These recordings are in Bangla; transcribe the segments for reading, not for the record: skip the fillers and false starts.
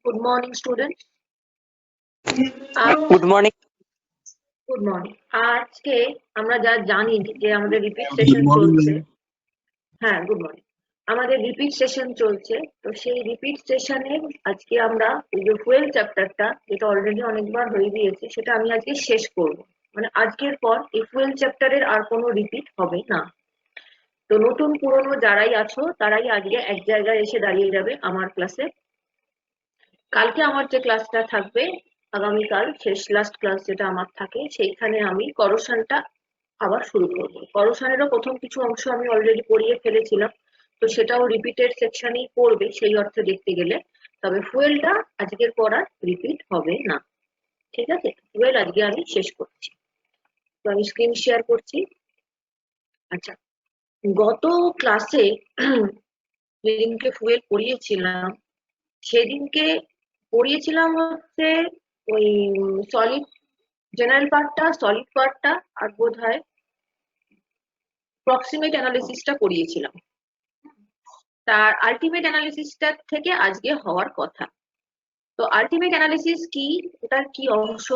Good morning, students. Good morning. Good morning. আজকে আমরা যা জানি যে আমাদের রিপিট সেশন চলছে। হ্যাঁ, গুড মর্নিং। আমাদের রিপিট সেশন চলছে, তো সেই রিপিট সেশনে আজকে আমরা এই যে ফুয়েল চ্যাপ্টারটা, যেটা অলরেডি অনেকবার হয়ে গিয়েছে, সেটা আমি আজকে শেষ করব। মানে আজকের পর এই ফুয়েল চ্যাপ্টারের আর কোনো রিপিট হবে না। তো নতুন পুরনো যারাই আছো তারাই আজকে এক জায়গায় এসে দাঁড়িয়ে যাবে আমার ক্লাসে। কালকে আমার যে ক্লাসটা থাকবে, আগামীকাল শেষ লাস্ট ক্লাস যেটা আমার থাকে, সেইখানে আমি করোশনটা আবার শুরু করব। করোশনেরও প্রথম কিছু অংশ আমি অলরেডি পড়িয়ে ফেলেছিলাম, তো সেটাও রিপিটেড সেকশনেই পড়বে সেই অর্থে দেখতে গেলে। তবে ফুয়েলটা আজকের পর আর রিপিট হবে না, ঠিক আছে? ফুয়েল আজকে আমি শেষ করছি। তো আমি স্ক্রিন শেয়ার করছি। আচ্ছা, গত ক্লাসে যেদিনকে ফুয়েল পড়িয়েছিলাম, সেদিনকে পড়িয়েছিলাম হচ্ছে ওই সলিড জেনারেল পার্টটা, সলিড পার্টটা, আর বোধহয় প্রক্সিমেট অ্যানালিসিসটা পড়িয়েছিলাম। তার আলটিমেট অ্যানালিসিসটা থেকে আজকে হওয়ার কথা। তো আলটিমেট অ্যানালিসিস কি, ওটার কি অংশ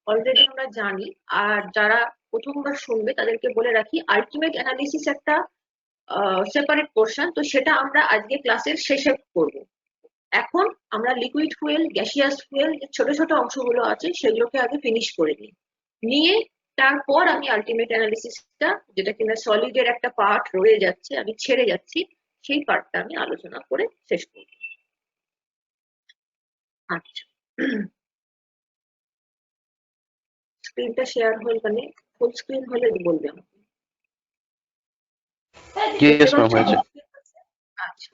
অলরেডি আমরা জানি। আর যারা প্রথমবার শুনবে তাদেরকে বলে রাখি, আলটিমেট অ্যানালিসিস একটা সেপারেট পোর্শন, তো সেটা আমরা আজকে ক্লাসের শেষে করব। এখন আমরা লিকুইড ফুয়েল, গ্যাসিয়াস ফুয়েল, যে ছোট ছোট অংশগুলো আছে সেগুলোকে আগে ফিনিশ করে নিয়ে তারপর আমি আলটিমেট অ্যানালিসিসটা, যেটা কিনা সলিডের একটা পার্ট রয়ে যাচ্ছে, আমি ছেড়ে যাচ্ছি, সেই পার্টটা আমি আলোচনা করে শেষ করব। আচ্ছা, স্ক্রিনটা শেয়ার হয়ে গেলে, ফুল স্ক্রিন হলে বলবে আমাকে। আচ্ছা,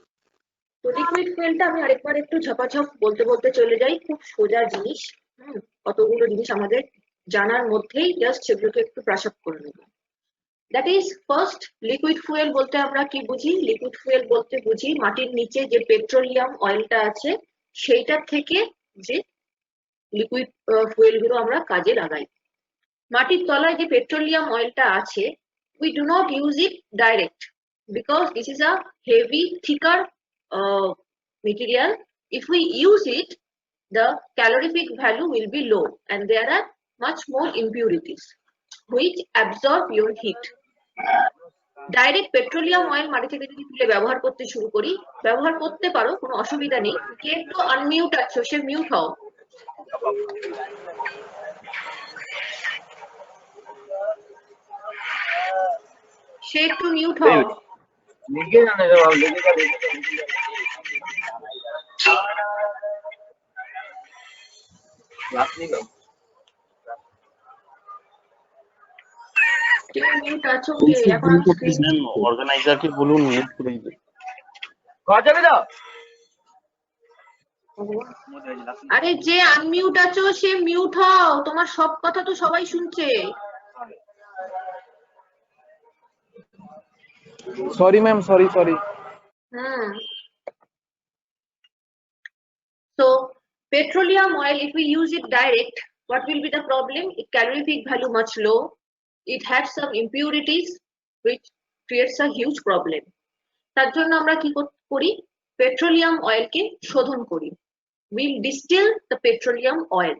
তো লিকুইড ফুয়েলটা আমি আরেকবার একটু ঝপাঝপ বলতে বলতে চলে যাই। খুব সোজা জিনিস, কতগুলো জিনিস আমাদের জানার মধ্যেই জাস্ট সেগুলোকে একটু ব্রাশ আপ করে নেব। That is first, liquid fuel বলতে আমরা কি বুঝি? লিকুইড ফুয়েল বলতে বুঝি মাটির নিচে যে পেট্রোলিয়াম অয়েলটা আছে সেইটার থেকে যে লিকুইড ফুয়েলগুলো আমরা কাজে লাগাই। মাটির তলায় যে পেট্রোলিয়াম অয়েলটা আছে, we do not use it direct because this is a heavy, thicker material. If we use it, the calorific value will be low and there are much more impurities which absorb your heat. Direct petroleum oil মাটি থেকে যদি তুলে ব্যবহার করতে শুরু করি, ব্যবহার করতে পারো, কোনো অসুবিধা নেই। কে একটু আনমিউট আছো, সে মিউট হও। সে একটু মিউট হও। মিউট আছো কে? এখন অর্গানাইজারকে বলুন মিউট করে দিতে। আরে যে আনমিউট আছো সে মিউট হও, তোমার সব কথা তো সবাই শুনছে। Sorry ma'am, sorry. So petroleum oil, if we use it direct, what will be the problem? Its calorific value much low. It has some impurities which creates a huge problem. তার জন্য আমরা কি করি? পেট্রোলিয়াম অয়েলকে শোধন করি। We'll distill the petroleum oil,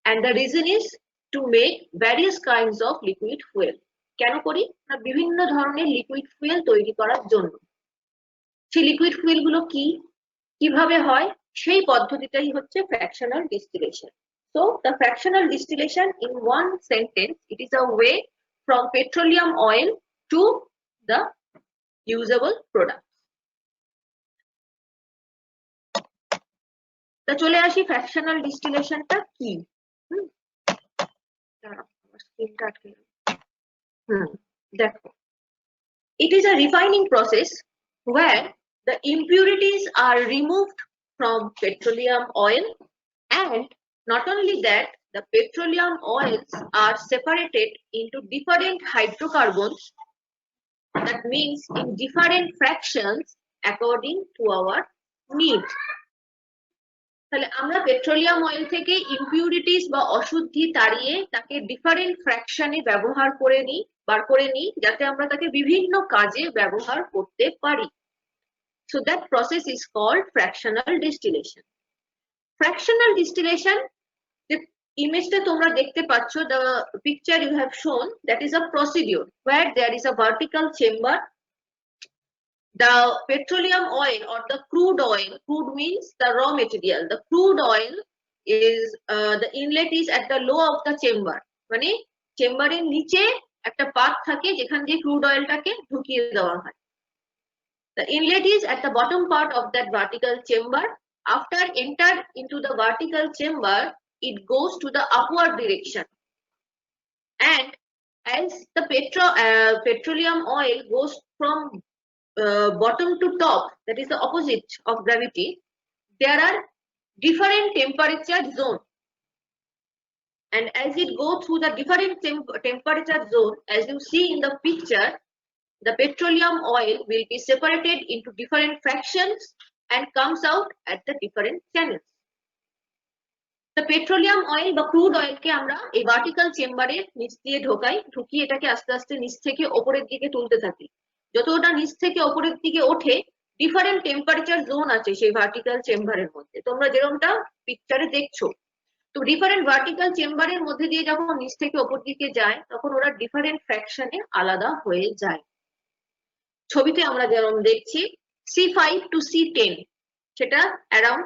and the reason is to make various kinds of liquid fuel. কেন করি? না, বিভিন্ন ধরনের লিকুইড ফুয়েল তৈরি করার জন্য। সেই লিকুইড ফুয়েল গুলো কি, কিভাবে হয়, সেই পদ্ধতিটাই হচ্ছে fractional distillation. So the fractional distillation, in one sentence, it is a way from petroleum oil to the usable product. তা চলে আসি fractional distillation-টা কি। দেখো, it is a refining process where the impurities are removed from petroleum oil, and not only that, the petroleum oils are separated into different hydrocarbons, that means in different fractions according to our need. তাহলে আমরা পেট্রোলিয়াম অয়েল থেকে ইম্পিউরিটিস বা অশুদ্ধি তাড়িয়ে তাকে ডিফারেন্ট ফ্র্যাকশনে ব্যবহার করে নিই, বার করে নিই, যাতে আমরা তাকে বিভিন্ন কাজে ব্যবহার করতে পারি। So that process is called fractional distillation. fractional distillation, the ইমেজটা তোমরা দেখতে পাচ্ছ, the picture you have shown, that is a procedure where there is a vertical chamber. The petroleum oil or the crude oil, crude means the raw material, the crude oil is the inlet is at the low of the chamber, মানে চেম্বারের নিচে একটা পাত থাকে যেখান দিয়ে ক্রুড অয়েলটাকে ঢুকিয়ে দেওয়া হয়। The inlet is at the bottom part of that vertical chamber. After enter into the vertical chamber, it goes to the upward direction, and as the petroleum oil goes from bottom to top, that is the opposite of gravity, there are different temperature zone, and as it goes through the different temperature zone, as you see in the picture, the petroleum oil will be separated into different fractions and comes out at the different channels. The petroleum oil বা crude oil কে আমরা এই ভার্টিক্যাল চেম্বারের নিচ দিয়ে ঢোকাই, ঢুকিয়ে এটাকে আস্তে আস্তে নিচ থেকে উপরের দিকে তুলতে থাকি। যত ওটা নিচ থেকে উপরের দিকে ওঠে, ডিফারেন্ট টেম্পারেচার জোন আছে সেই ভার্টিক্যাল চেম্বারের মধ্যে, তোমরা যেরকমটা পিকচারে দেখছো। তো ডিফারেন্ট ভার্টিক্যাল চেম্বারের মধ্যে দিয়ে যখন নিচ থেকে উপর দিকে যায়, তখন ওরা ডিফারেন্ট ফ্র্যাকশনে আলাদা হয়ে যায়। ছবিতে আমরা যেমন দেখছি C5 to C10, সেটা অ্যারাউন্ড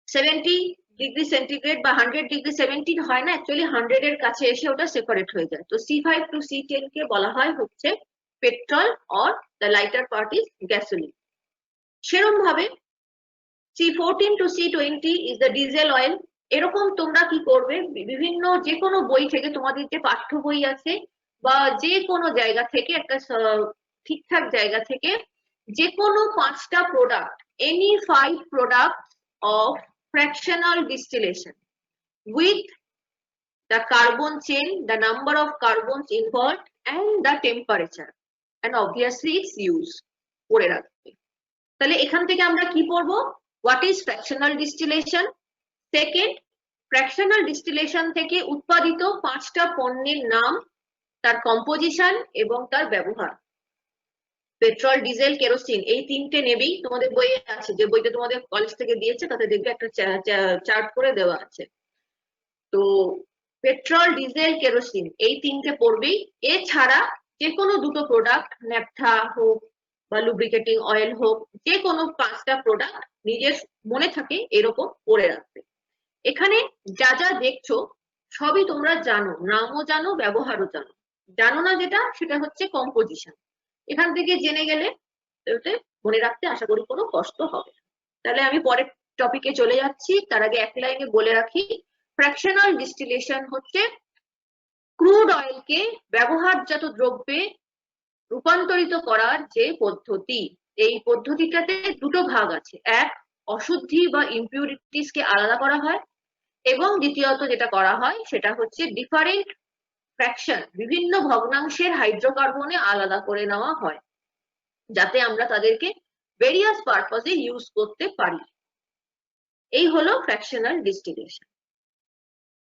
70 ডিগ্রি সেন্টিগ্রেড বা 100 ডিগ্রি, 70 হয় না, অ্যাকচুয়ালি 100 এর কাছে এসে ওটা সেপারেট হয়ে যায়। তো C5 to C10 কে বলা হয় হচ্ছে petrol, or the lighter part is gasoline. সেরকম ভাবে C14 to C20 is the diesel oil. এরকম তোমরা কি করবে, বিভিন্ন যে কোনো বই থেকে, তোমাদের যে পাঠ্য বই আছে বা যে কোনো জায়গা থেকে, একটা ঠিকঠাক জায়গা থেকে যে কোনো 5টা product, any 5 products of fractional distillation with the carbon chain, the number of carbons involved and the temperature and obviously its use পড়ে রাখবে। তাহলে এখান থেকে আমরা কি পড়বো, what is fractional distillation, second fractional distillation থেকে উৎপাদিত 5টা পণ্যের নাম, তার কম্পোজিশন এবং তার ব্যবহার। পেট্রোল, ডিজেল, কেরোসিন, এই 3টে নেবেই, তোমাদের বইয়ে আছে, যে বইটা তোমাদের কলেজ থেকে দিয়েছে তাতে দেখবে একটা চার্ট করে দেওয়া আছে। তো পেট্রোল, ডিজেল, কেরোসিন এই 3টে পড়বেই। এছাড়া যে কোনো দুটো প্রোডাক্ট, ন্যাপথা হোক বা লুব্রিকেটিং অয়েল হোক, যে কোনো 5টা প্রোডাক্ট নিজের মনে থাকে এরকম পড়ে রাখবে। এখানে যা যা দেখছো সবই তোমরা জানো, নামও জানো, ব্যবহারও জানো। জানো না যেটা, সেটা হচ্ছে কম্পোজিশন। এখান থেকে জেনে গেলে মনে রাখতে আশা করি কোনো কষ্ট হবে না। তাহলে আমি পরের টপিকে চলে যাচ্ছি, তার আগে এক লাইনে বলে রাখি, ফ্র্যাকশনাল ডিস্টিলেশন হচ্ছে ক্রুড অয়েলকে ব্যবহারজাত দ্রব্যে রূপান্তরিত করার যে পদ্ধতি। এই পদ্ধতিটাতে দুটো ভাগ আছে, এক অশুদ্ধি বা ইমপিউরিটিস কে আলাদা করা হয়, এবং দ্বিতীয়ত যেটা করা হয় সেটা হচ্ছে ডিফারেন্ট ফ্র্যাকশন, বিভিন্ন ভগ্নাংশের হাইড্রোকার্বনে আলাদা করে নেওয়া হয়, যাতে আমরা তাদেরকে ভেরিয়াস পারপাসে ইউজ করতে পারি। এই হলো ফ্র্যাকশনাল ডিস্টিলেশন।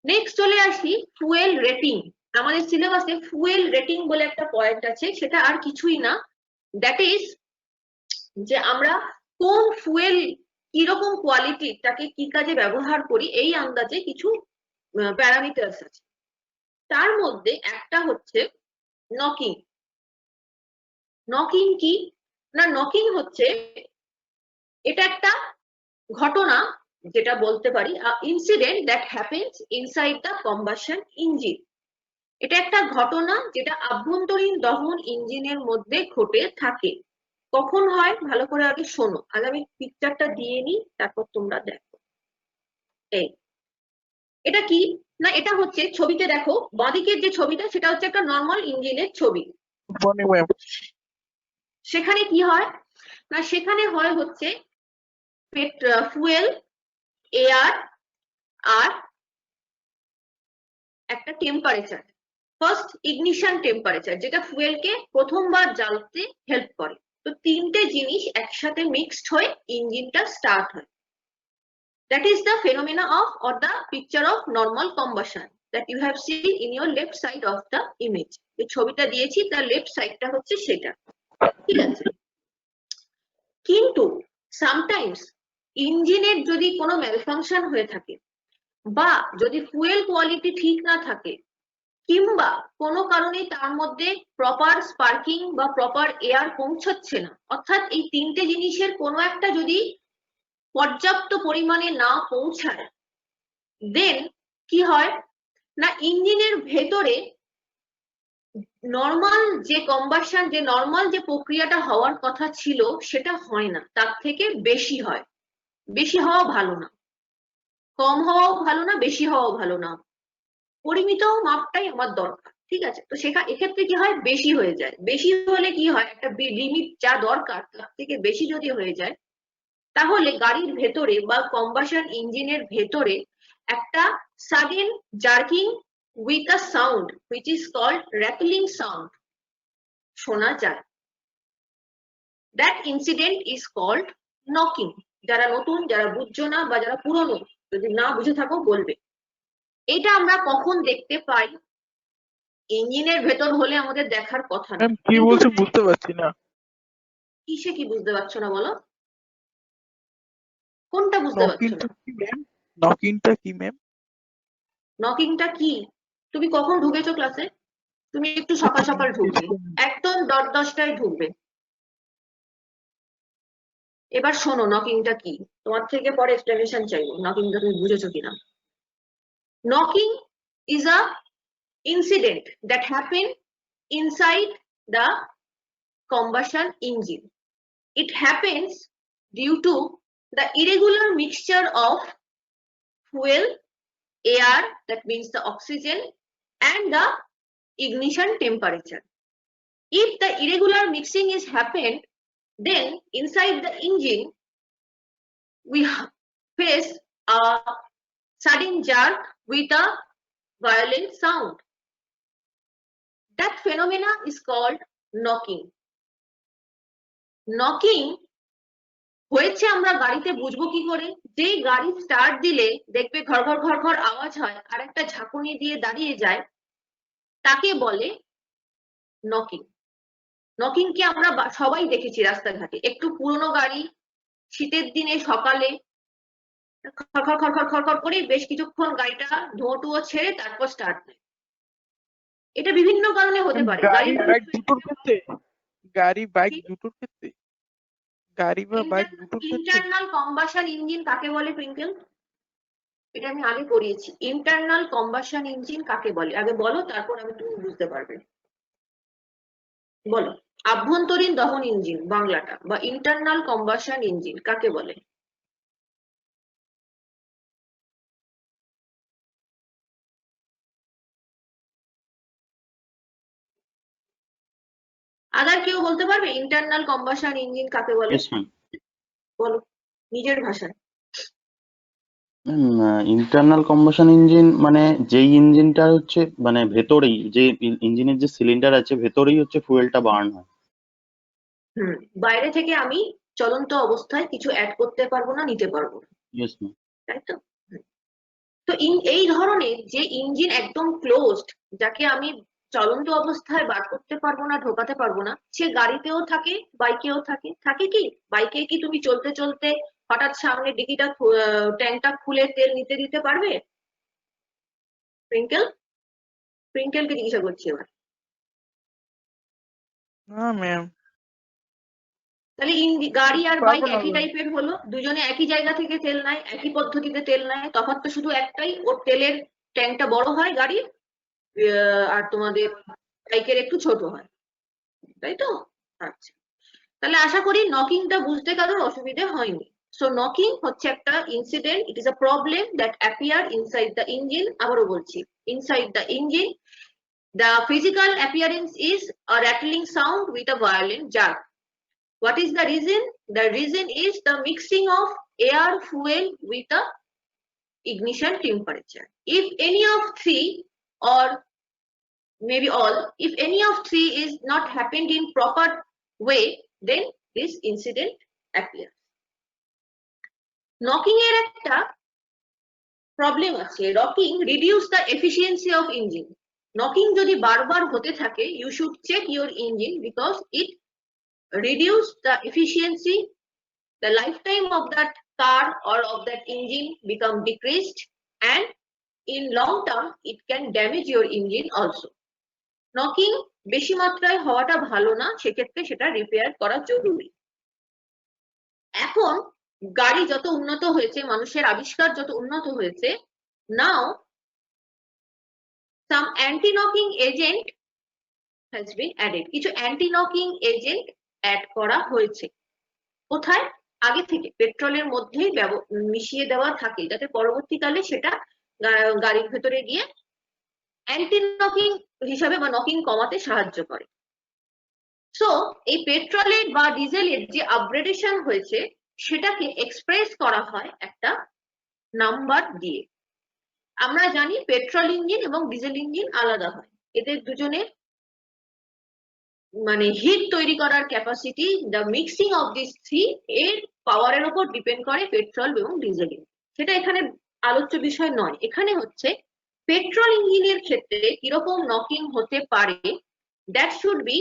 নেক্সট চলে আসি ফুয়েল রেটিং। আমাদের সিলেবাসে ফুয়েল রেটিং বলে একটা পয়েন্ট আছে, সেটা আর কিছুই না, দ্যাট ইজ যে আমরা কোন ফুয়েল কিরকম কোয়ালিটি, তাকে কি কাজে ব্যবহার করি, এই আন্দাজে কিছু প্যারামিটারস আছে। তার মধ্যে একটা হচ্ছে নকিং। নকিং কি না, নকিং হচ্ছে এটা একটা ঘটনা, যেটা বলতে পারি incident that happens inside the combustion engine. এটা একটা ঘটনা যেটা আভ্যন্তরীণ দহন ইঞ্জিনের মধ্যে ঘটে থাকে। কখন হয় ভালো করে আগে শোনো, আগে আমি পিকচারটা দিয়ে নিই, তারপর তোমরা দেখো। এই এটা কি না, এটা হচ্ছে ছবিতে দেখো বাঁদিকের যে ছবিটা, সেটা হচ্ছে একটা নর্মাল ইঞ্জিনের ছবি। সেখানে কি হয় না, সেখানে হয় হচ্ছে ফুয়েল, এয়ার আর একটা টেম্পারেচার, ফার্স্ট ইগনিশন টেম্পারেচার, যেটা ফুয়েলকে প্রথমবার জ্বালতে হেল্প করে। তো 3টে জিনিস একসাথে মিক্সড হয়ে ইঞ্জিনটা স্টার্ট হয়। That is the phenomena of or the picture of normal combustion that you have seen in your left side of the image. যে ছবিটা দিয়েছি তার লেফট সাইডটা হচ্ছে সেটা, ঠিক আছে। কিন্তু সামটাইমস ইঞ্জিনের যদি কোনো ম্যালফাংশন হয়ে থাকে বা যদি ফুয়েল কোয়ালিটি ঠিক না থাকে কিংবা কোনো কারণে তার মধ্যে প্রপার স্পার্কিং বা প্রপার এয়ার পৌঁছচ্ছে না, অর্থাৎ এই তিনটে জিনিসের কোনো একটা যদি পর্যাপ্ত পরিমাণে না পৌঁছায়, দেন কি হয় না ইঞ্জিনের ভেতরে নর্মাল যে কম্বাসন, যে নর্মাল যে প্রক্রিয়াটা হওয়ার কথা ছিল সেটা হয় না, তার থেকে বেশি হয়। বেশি হওয়া ভালো না, কম হওয়াও ভালো না, বেশি হওয়াও ভালো না, পরিমিত মাপটাই আমার দরকার। ঠিক আছে, তো এক্ষেত্রে কি হয়, বেশি হয়ে যায়। বেশি হলে কি হয়, একটা লিমিট যা দরকার তার থেকে বেশি যদি হয়ে যায়, তাহলে গাড়ির ভেতরে বা কম্বাসন ইঞ্জিনের ভেতরে একটা sudden jerking with a sound which is called rattling sound শোনা যায়। That incident is called knocking. যারা নতুন, যারা বুঝছো না বা যারা পুরনো, যদি না বুঝে থাকো বলবে। এটা আমরা কখন দেখতে পাই? ইঞ্জিনের ভেতর হলে আমাদের দেখার কথা না। কি বলছে বুঝতে পারছি না। কিসে কি বুঝতে পারছো না বলো? কোনটা বুঝতে পারছো না? নকিংটা কি ম্যাম? নকিংটা কি? তুমি কখন ঢুকেছো ক্লাসে? তুমি একটু সকাল সকাল ঢুকবে, একদম 10টায় ঢুকবে। এবার শোনো নকিংটা কি, তোমার থেকে পরে এক্সপ্লেনেশন চাইবো নকিংটা তুমি বুঝেছো কিনা। Knocking is a incident that happen inside the combustion engine. It happens due to the irregular mixture of fuel, air, that means the oxygen, and the ignition temperature. If the irregular mixing is happened, then inside the engine we face a sudden jerk with a violent sound. That phenomena is called knocking. Knocking হয়েছে আমরা গাড়িতে বুঝবো কি করে? যেই গাড়ি স্টার্ট দিলে দেখবে ঘর ঘর ঘর ঘর আওয়াজ হয় আর একটা ঝাঁকুনি দিয়ে দাঁড়িয়ে যায়, তাকে বলে নকিং। নকিং কি আমরা সবাই দেখেছি রাস্তাঘাটে। একটু পুরনো গাড়ি শীতের দিনে সকালে খড়খড় খড়খড় খড়খড় করে বেশ কিছুক্ষণ গাড়িটা ধোঁয়া টুয়ো ছেড়ে তারপর স্টার্ট দেয়। এটা বিভিন্ন কারণে হতে পারে। গাড়ি বাইক দুটোর ক্ষেত্রে, গাড়ি বাইক দুটোর ক্ষেত্রে, গাড়ি বা বাইক দুটোর ক্ষেত্রে। ইন্টারনাল কম্বাসন ইঞ্জিন কাকে বলে টুইঙ্কেল? এটা আমি আগে পড়িয়েছি। ইন্টারনাল কম্বাসন ইঞ্জিন কাকে বলে আগে বলো, তারপর আমি তুমি বুঝতে পারবে। বলো, আভ্যন্তরীণ দহন ইঞ্জিন বাংলাটা বা ইন্টারনাল কম্বাসন ইঞ্জিন কাকে বলে? আদার কেউ বলতে পারবে ইন্টারনাল কম্বাসন ইঞ্জিন কাকে বলে? বলো নিজের ভাষায়। ইন্টারনাল কম্বাসন ইঞ্জিন মানে যেই ইঞ্জিনটা হচ্ছে মানে ভেতরেই যে ইঞ্জিনের যে সিলিন্ডার আছে ভেতরেই হচ্ছে ফুয়েলটা বার্ন হয়। বাইরে থেকে আমি চলন্ত অবস্থায় কিছু অ্যাড করতে পারবো না, নিতে পারবো না, তাই তো? তো এই ধরনের যে ইঞ্জিন একদম ক্লোজড, যাকে আমি চলন্ত অবস্থায় বার করতে পারবো না, ঢোকাতে পারবো না, সে গাড়িতেও থাকে, বাইকেও থাকে। থাকে কি? বাইকে কি তুমি চলতে চলতে হঠাৎ সামনে ডিকিটা ট্যাঙ্কটা খুলে তেল নিতে দিতে পারবে? টুইঙ্কেল, টুইঙ্কেলকে জিজ্ঞাসা করছি এবার। না ম্যাম। তাহলে গাড়ি আর বাইক একই টাইপের হলো, দুজনে একই জায়গা থেকে তেল নেয়, একই পদ্ধতিতে তেল নেয়, তফাৎ তো শুধু একটাই, ওর তেলের ট্যাঙ্কটা বড় হয় গাড়ির, আর তোমাদের বাইকের একটু ছোট হয়, তাই তো? আচ্ছা, তাহলে আশা করি নকিংটা বুঝতে কারোর অসুবিধে হয়নি। সো নকিং হচ্ছে একটা incident, it is a problem that appear inside the engine. আবারও বলছি, inside the engine the physical appearance is a rattling sound with a violent jerk. What is the reason? The reason is the mixing of air, fuel with the ignition temperature. If any of three, or maybe all, if any of three is not happened in proper way, then this incident appears. Knocking এর একটা প্রবলেম আছে। Knocking reduce the efficiency of engine. Knocking যদি বারবার হতে থাকে, you should check your engine because it reduce the efficiency, the lifetime of that car or of that engine become decreased, and in long term it can damage your engine also. Knocking বেশি মাত্রায় হওয়াটা ভালো না, সেক্ষেত্রে সেটা রিপেয়ার করা জরুরি। এখন গাড়ি যত উন্নত হয়েছে, মানুষের আবিষ্কার যত উন্নত হয়েছে, now some anti knocking agent has been added. কিছু অ্যান্টি নকিং এজেন্ট অ্যাড করা হয়েছে। কোথায়? আগে থেকে পেট্রোলের মধ্যেই মিশিয়ে দেওয়া থাকে, যাতে পরবর্তীকালে সেটা গাড়ির ভেতরে গিয়ে অ্যান্টি নকিং হিসাবে বা নকিং কমাতে সাহায্য করে। সো এই পেট্রোলের বা ডিজেলের যে আপগ্রেডেশন হয়েছে সেটাকে এক্সপ্রেস করা হয় একটা নাম্বার দিয়ে। আমরা জানি পেট্রোল ইঞ্জিন এবং ডিজেল ইঞ্জিন আলাদা হয়, এদের দুজনের মানে হিট তৈরি করার capacity, the mixing of this three এর পাওয়ারের উপর ডিপেন্ড করে পেট্রোল এবং ডিজেল ইঞ্জিন। সেটা এখানে আলোচ্য বিষয় নয়। এখানে হচ্ছে পেট্রোল ইঞ্জিনের ক্ষেত্রে কিরকম নকিং হতে পারে, দ্যাট শুড বি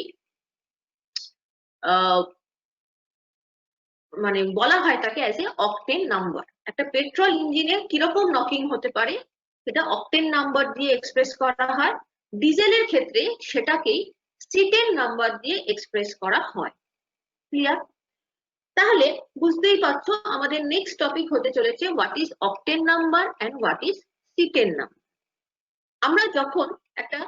মানে বলা হয় তাকে অ্যাজ এ অকটেন নাম্বার। একটা পেট্রোল ইঞ্জিনের কিরকম নকিং হতে পারে সেটা অকটেন নাম্বার দিয়ে এক্সপ্রেস করা হয়। ডিজেলের ক্ষেত্রে সেটাকেই সিটেন নাম্বার দিয়ে এক্সপ্রেস করা হয়। ক্লিয়ার? তাহলে বুঝতেই পারছো আমাদের নেক্সট টপিক হতে চলেছে what is octane number and what is cetane number. আমরা যখন একটা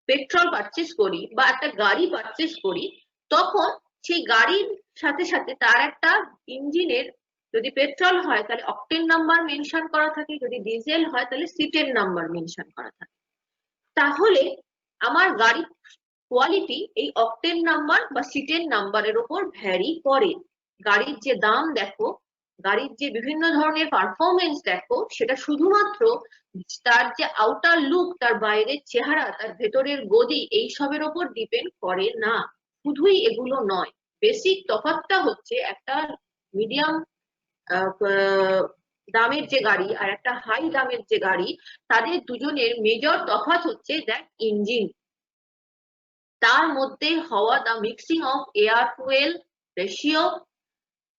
পেট্রোল পারচেস করি বা একটা গাড়ি পারচেস করি, তখন সেই গাড়ির সাথে সাথে তার একটা ইঞ্জিনের, যদি পেট্রোল হয় তাহলে অকটেন নাম্বার মেনশন করা থাকে, যদি ডিজেল হয় তাহলে সিটেন নাম্বার মেনশন করা থাকে। তাহলে আমার গাড়ির কোয়ালিটি এই অকটেন নাম্বার বা সিটেন নাম্বারের উপর ভ্যারি করে। গাড়ির যে দাম দেখো, গাড়ির যে বিভিন্ন ধরনের পারফরমেন্স দেখো, সেটা শুধুমাত্র তার যে আউটার লুক, তার বাইরের চেহারা, তার ভেতরের গদি, এইসবের উপর ডিপেন্ড করে না। শুধুই এগুলো নয়, বেসিক তফাৎটা হচ্ছে একটা মিডিয়াম দামের যে গাড়ি আর একটা হাই দামের যে গাড়ি, তাদের দুজনের মেজর তফাৎ হচ্ছে দ্যাট ইঞ্জিন, তার মধ্যে হওয়া the mixing of air fuel ratio,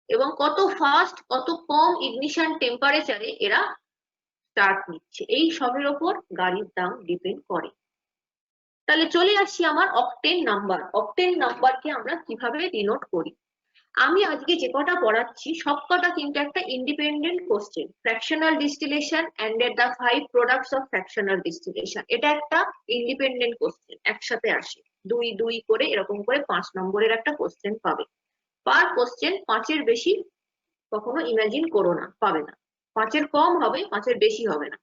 এবং কত ফাস্ট কত কম ইগনিশন টেম্পারেচারে এরা স্টার্ট নিচ্ছে, এই সবের ওপর গাড়ির দাম ডিপেন্ড করে। তাহলে চলে আসছি আমার অকটেন নাম্বার। অকটেন নাম্বারকে আমরা কিভাবে ডিনোট করি? আমি আজকে যে কটা পড়াচ্ছি সবকটা কিন্তু একটা independent question. Fractional distillation and the 5 products of fractional distillation, এটা একটা ইন্ডিপেন্ডেন্ট কোশ্চেন, একসাথে আসে 2 2 করে, এরকম করে 5 নম্বরের একটা কোশ্চেন পাবে। পার কোশ্চেন 5-এর বেশি কখনো ইমাজিন করো না, পাবে না। 5-এর কম হবে, 5-এর বেশি হবে না।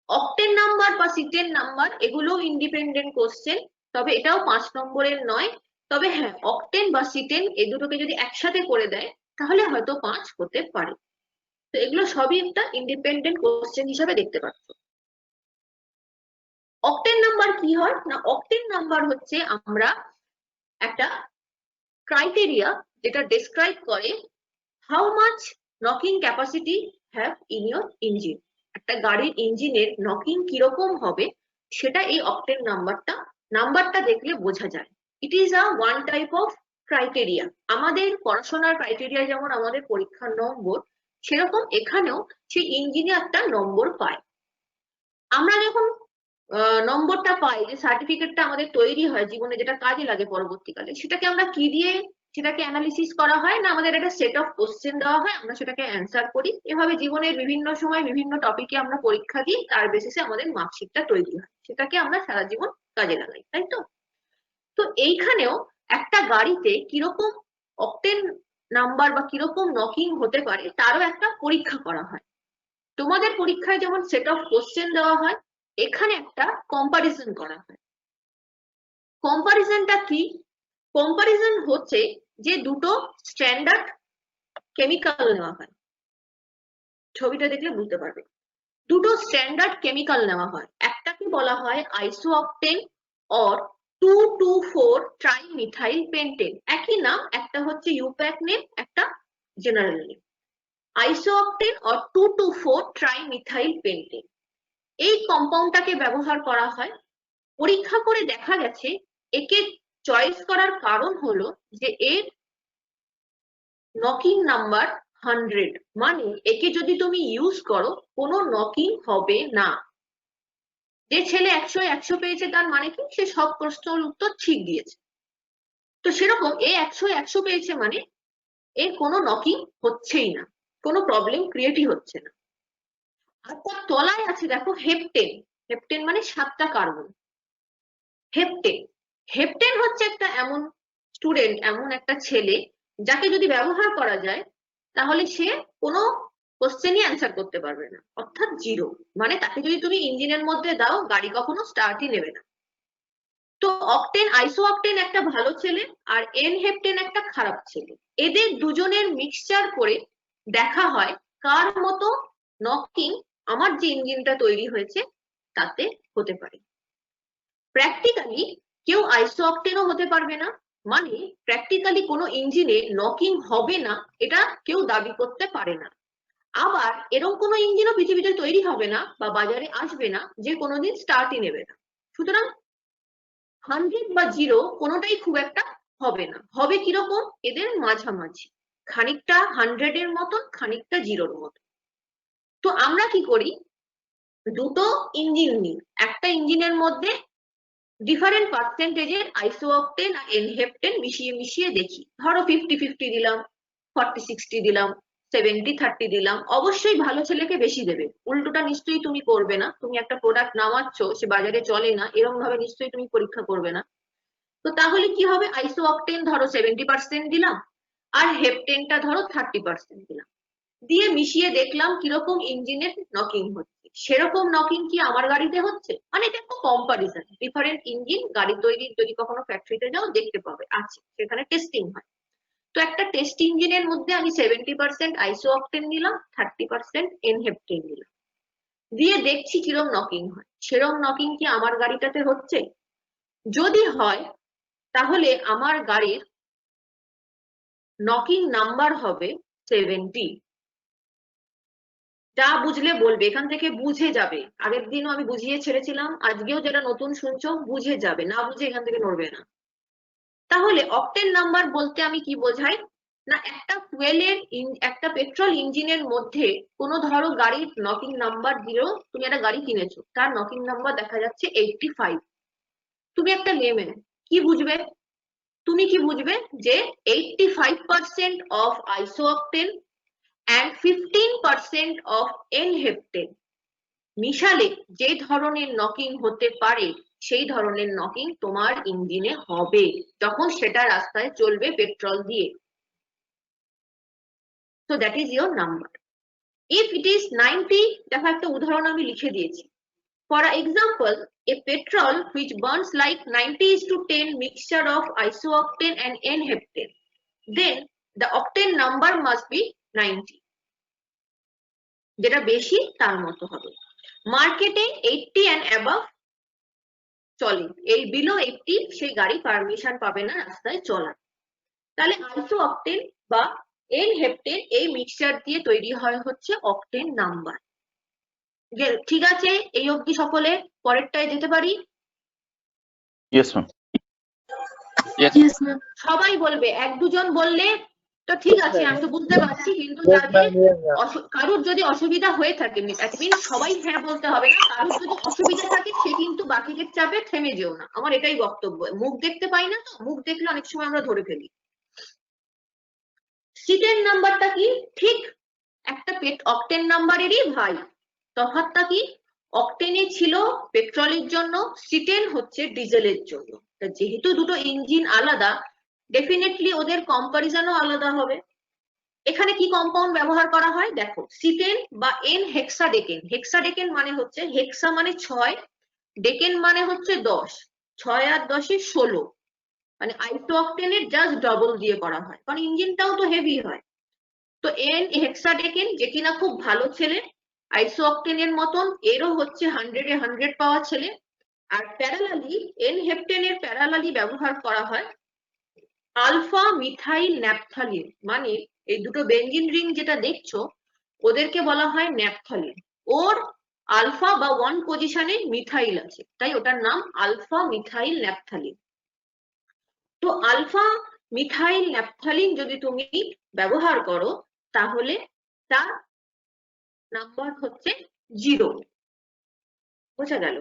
অকটেন নাম্বার বা সিটেন নাম্বার এগুলো ইন্ডিপেন্ডেন্ট কোশ্চেন, তবে এটাও 5 নম্বরের নয়। তবে হ্যাঁ, অকটেন বা সিটেন এই দুটোকে যদি একসাথে করে দেয় তাহলে হয়তো 5 হতে পারে। তো এগুলো সবই একটা ইন্ডিপেন্ডেন্ট কোশ্চেন হিসাবে দেখতে পাচ্ছ। অকটেন নাম্বার কি হয় না, অকটেন নাম্বার হচ্ছে আমরা একটা ক্রাইটেরিয়া যেটা ডেসক্রাইব করে how much knocking capacity have in your engine. একটা গাড়ির ইঞ্জিনের নকিং কিরকম হবে সেটা এই অকটেন নাম্বারটা দেখলে বোঝা যায়। It is a one type of criteria. আমাদের পড়াশোনার ক্রাইটেরিয়া যেমন আমাদের পরীক্ষার নম্বর, সেরকম এখানেও সেই ইঞ্জিনে একটা নম্বর পায়। আমরা যখন নম্বরটা পাই, যে সার্টিফিকেটটা আমাদের তৈরি হয় জীবনে, যেটা কাজে লাগে পরবর্তীকালে, সেটাকে আমরা কি দিয়ে সেটাকে অ্যানালিসিস করা হয় না, আমাদের একটা সেট অফ কোশ্চেন দেওয়া হয়, আমরা সেটাকে অ্যান্সার করি। এভাবে জীবনের বিভিন্ন সময় বিভিন্ন টপিকে আমরা পরীক্ষা দিই, তার বেসিসে আমাদের মার্কশিটটা তৈরি হয়, সেটাকে আমরা সারা জীবন কাজে লাগাই, তাই তো? তো এইখানেও একটা গাড়িতে কিরকম অকটেন নাম্বার বা কিরকম নকিং হতে পারে তারও একটা পরীক্ষা করা হয়। তোমাদের পরীক্ষায় যেমন সেট অফ কোশ্চেন দেওয়া হয়, এখানে একটা কম্পারিজন করা হয়। কম্পারিজনটা কি? কম্পারিজন হচ্ছে যে দুটো স্ট্যান্ডার্ড কেমিক্যাল নেওয়া হয়, ছবিটা দেখলে বুঝতে পারবে। দুটো স্ট্যান্ডার্ড কেমিক্যাল নেওয়া হয়, একটাকে বলা হয় আইসোঅক্টেন অর 2,2,4 ট্রাইমিথাইল পেন্টেন। একই নাম, একটা হচ্ছে ইউপ্যাক নেম, একটা general name. Isooctane or 2,2,4 trimethyl pentane, এই কম্পাউন্ডটাকে ব্যবহার করা হয়। পরীক্ষা করে দেখা গেছে একে চয়েস করার কারণ হলো যে এর নকিং নাম্বার 100, মানে একে যদি তুমি ইউজ করো কোনো নকিং হবে না। যে ছেলে 100 পেয়েছে তার মানে কি সে সব প্রশ্নের উত্তর ঠিক দিয়েছে। তো সেরকম এ 100 পেয়েছে মানে এর কোনো নকিং হচ্ছেই না, কোনো প্রবলেম ক্রিয়েটই হচ্ছে না। আর তার তলায় আছে দেখো হেপটেন। হেপটেন মানে 7টা কার্বন। হেপটেন হেপটেন হচ্ছে একটা এমন স্টুডেন্ট, এমন একটা ছেলে যাকে যদি ব্যবহার করা যায় তাহলে সে কোনো কোশ্চেনই অ্যান্সার করতে পারবে না, অর্থাৎ জিরো। মানে তাকে যদি তুমি ইঞ্জিনের মধ্যে দাও গাড়ি কখনো স্টার্টই নেবে না। তো অকটেন, আইসো অকটেন একটা ভালো ছেলে আর এন হেপটেন একটা খারাপ ছেলে। এদের দুজনের মিক্সচার করে দেখা হয় কার মতো নকিং আমার যে ইঞ্জিনটা তৈরি হয়েছে তাতে হতে পারে। প্র্যাকটিক্যালি কেউ আইসো অকটেনও হতে পারবে না, মানে প্র্যাকটিক্যালি কোনো ইঞ্জিনে নকিং হবে না এটা কেউ দাবি করতে পারে না। আবার এরকম কোনো ইঞ্জিনও পৃথিবীতে তৈরি হবে না বা বাজারে আসবে না যে কোনোদিন স্টার্টই নেবে না। সুতরাং 100 বা 0 কোনোটাই খুব একটা হবে না। হবে কিরকম, এদের মাঝামাঝি, খানিকটা 100 এর মতন, খানিকটা 0-র মতন। তো আমরা কি করি, দুটো ইঞ্জিন নিই, একটা ইঞ্জিনের মধ্যে ডিফারেন্ট পার্সেন্টেজের আইসো অকটেন আর এনহেপটেন মিশিয়ে মিশিয়ে দেখি। ধরো 50-50 দিলাম, 40-60 দিলাম, 70-30 দিলাম। অবশ্যই ভালো ছেলেকে বেশি দেবে, উল্টোটা নিশ্চয়ই তুমি করবে না। তুমি একটা প্রোডাক্ট নামাচ্ছ, সে বাজারে চলে না, এরকম ভাবে নিশ্চয়ই তুমি পরীক্ষা করবে না। তো তাহলে কি হবে, আইসো অকটেন ধরো 70% দিলাম আর হেপটেনটা ধরো 30% দিলাম, দিয়ে মিশিয়ে দেখলাম কিরকম ইঞ্জিনের নকিং হচ্ছে। সেরকম নকিং কি আমার গাড়িতে হচ্ছে? মানে এটা একটা কম্পারিজন, ডিফারেন্ট ইঞ্জিন গাড়ি তৈরির যদি কখনো ফ্যাক্টরিতে যাও দেখতে পাবে আছে, সেখানে টেস্টিং হয়। তো একটা টেস্ট ইঞ্জিনের মধ্যে আমি 70% আইসো অকটেন নিলাম, 30% এনহেপটেন নিলাম, দিয়ে দেখছি কিরম নকিং হয়। সেরম নকিং কি আমার গাড়িটাতে হচ্ছে? যদি হয় তাহলে আমার গাড়ির নকিং নাম্বার হবে 70। যা বুঝলে বলবে, এখান থেকে বুঝে যাবে। আগের দিনও আমি বুঝিয়ে ছেড়েছিলাম, আজকেও যারা নতুন শুনছো বুঝে যাবে, না বুঝে এখান থেকে নড়বে না। তাহলে অকটেন নাম্বার বলতে আমি কি বোঝাই, না একটা ফুয়েলের, একটা পেট্রোল ইঞ্জিনের মধ্যে কোনো ধরো গাড়ির নকিং নাম্বার 0, তুমি একটা গাড়ি কিনেছো, তার নকিং নাম্বার দেখা যাচ্ছে 85। তুমি একটা লেম্যান, কি বুঝবে? তুমি কি বুঝবে যে 85% অফ আইসোঅকটেন and 15% of এনহেপটেন মিশালে যে ধরনের নকিং হতে পারে সেই ধরনের নকিং তোমার ইঞ্জিনে হবে যখন সেটা রাস্তায় চলবে পেট্রোল দিয়ে। So that is your number. If it is 90, দেখো একটা উদাহরণ আমি লিখে দিয়েছি। For example, a petrol which burns like 90:10 mixture of isooctane and N-heptane, then the octane number must be 90. যেটা বেশি তার মতো হবে। মার্কেটে 80 and above চলে, এই বিলো 80 সেই গাড়ি পারমিশন পাবে না রাস্তায় চলার। তাহলে আইসো অকটেন বা এনহেপটেন এই মিক্সচার দিয়ে তৈরি হয় হচ্ছে অকটেন নাম্বার। ঠিক আছে, এই অবধি সকলে, পরেরটায় যেতে পারি? Yes ma'am. সবাই বলবে, এক দুজন বললে তো ঠিক আছে, আমি তো বুঝতে পারছি, কিন্তু যাদের কারুর যদি অসুবিধা হয়ে থাকে, সবাই হ্যাঁ বলতে হবে না, কারুর যদি অসুবিধা থাকে সে কিন্তু বাকিদের চাপে থেমে যেও না, আমার এটাই বক্তব্য। মুখ দেখতে পাই না তো, মুখ দেখলে অনেক সময় আমরা ধরে ফেলি। সিটের নাম্বারটা কি? ঠিক একটা অকটেন নাম্বারেরই ভাই। তফাৎটা কি? অকটেনে ছিল পেট্রোলের জন্য, সিটেন হচ্ছে ডিজেলের জন্য। যেহেতু দুটো ইঞ্জিন আলাদা, ডেফিনেটলি ওদের কম্পারিজনও আলাদা হবে। এখানে কি কম্পাউন্ড ব্যবহার করা হয় দেখো, সিটেন বা এন হেক্সাডেকেন। হেক্সাডেকেন মানে হচ্ছে, হেক্সা মানে 6, ডেকেন মানে হচ্ছে 10, 6 আর 10 এ 16, মানে আইসো অকটেনের জাস্ট ডবল দিয়ে করা হয়, কারণ ইঞ্জিনটাও তো হেভি হয়। তো এন হেক্সাডেকেন যে কিনা খুব ভালো ছেলে, আইসো অকটেনের মতন এরও হচ্ছে 100 এ 100 পাওয়া ছেলে। আর প্যারালালি এনহেপটেনের প্যারালালি ব্যবহার করা হয় আলফা মিথাইল ন্যাপথালিন, মানে এই দুটো বেনজিন রিং যেটা দেখছো ওদেরকে বলা হয় ন্যাপথালিন। ওর আলফা বা 1 পজিশনে মিথাইল আছে, তাই ওটার নাম আলফা মিথাইল ন্যাপথালিন। তো আলফা মিথাইল ন্যাপথালিন যদি তুমি ব্যবহার করো তাহলে তার নাম্বার হচ্ছে 0। বোঝা গেল?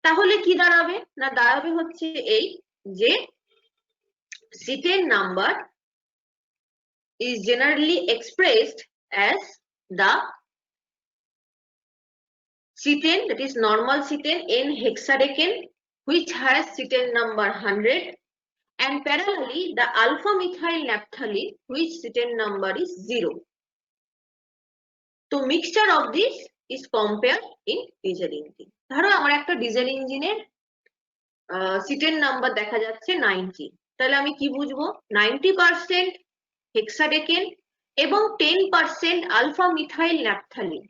তাহলে কি দাঁড়াবে না, দাঁড়াবে হচ্ছে এই যে সিটের number is generally expressed as the cetane, that is normal cetane in hexadecane, which has cetane number 100, and parallelly the alpha methyl naphthalene, which cetane number is 0. So mixture of this is compared in diesel engine. ধরো আমার একটা ডিজেল ইঞ্জিনের সিটেন নাম্বার দেখা যাচ্ছে 90, তাহলে আমি কি বুঝবো? 90% হেক্সাডেকেন এবং 10% আলফা মিথাইল ন্যাপথালিন,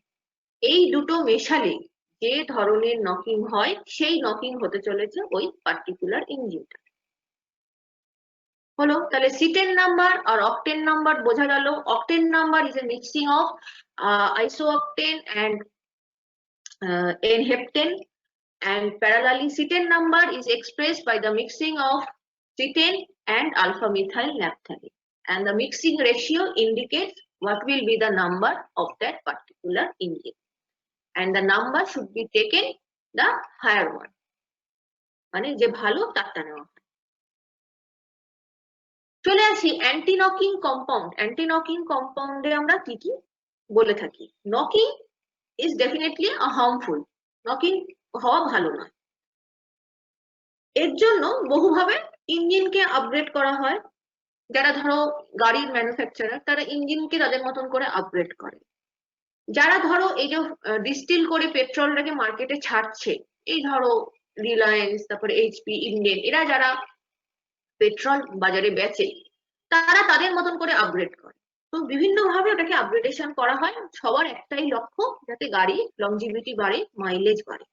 এই দুটো মেশালে যে ধরনের নকিং হয় সেই নকিং হতে চলেছে ওই পার্টিকুলার ইঞ্জিনটা। হলো? তাহলে সিটেন নাম্বার আর অকটেন নাম্বার বোঝা গেল। Octane number is a mixing of isooctane and n-heptane, and parallelly cetane number is expressed by the mixing of cetane and alpha methyl naphthalene, and the mixing ratio indicates what will be the number of that particular engine, and the number should be taken the higher one, মানে যে ভালো তারটা নেওয়া হয়। চলে আসি anti knocking compound. Anti knocking কম্পাউন্ডে আমরা কি কি বলে থাকি? Knocking is definitely harmful, knocking হওয়া ভালো নয়। এর জন্য বহুভাবে ইঞ্জিনকে আপগ্রেড করা হয়। যারা ধরো গাড়ির ম্যানুফ্যাকচারার, তারা ইঞ্জিনকে তাদের মতন করে আপগ্রেড করে। যারা ধরো এই যে ডিস্টিল করে পেট্রোলটাকে মার্কেটে ছাড়ছে, এই ধরো রিলায়েন্স, তারপরে এইচপি, ইন্ডেন, এরা যারা পেট্রোল বাজারে বেচে, তারা তাদের মতন করে আপগ্রেড করে। তো বিভিন্ন ভাবে ওটাকে আপগ্রেডেশন করা হয়। সবার একটাই লক্ষ্য, যাতে গাড়ি লংজিভিটি বাড়ে, মাইলেজ বাড়ে।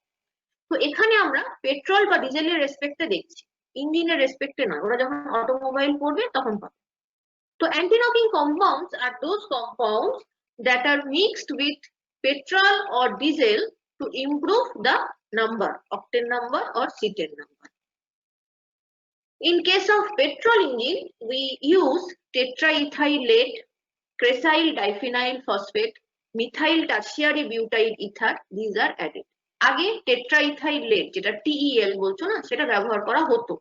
তো এখানে আমরা পেট্রোল বা ডিজেলের রেসপেক্টে দেখছি, ইঞ্জিনের রেসপেক্টে নয়। ওরা যখন অটোমোবাইল পড়বে তখন পাবে। তো anti-knocking compounds are those compounds that are mixed with petrol or diesel to improve the number, octane number or cetane number. In case of petrol engine, we use tetraethylate, cresyl diphenyl phosphate, methyl tertiary butyl ether, these are added. আগে টেট্রাইথাইলেট, যেটা TEL বলছো না, সেটা ব্যবহার করা হতো।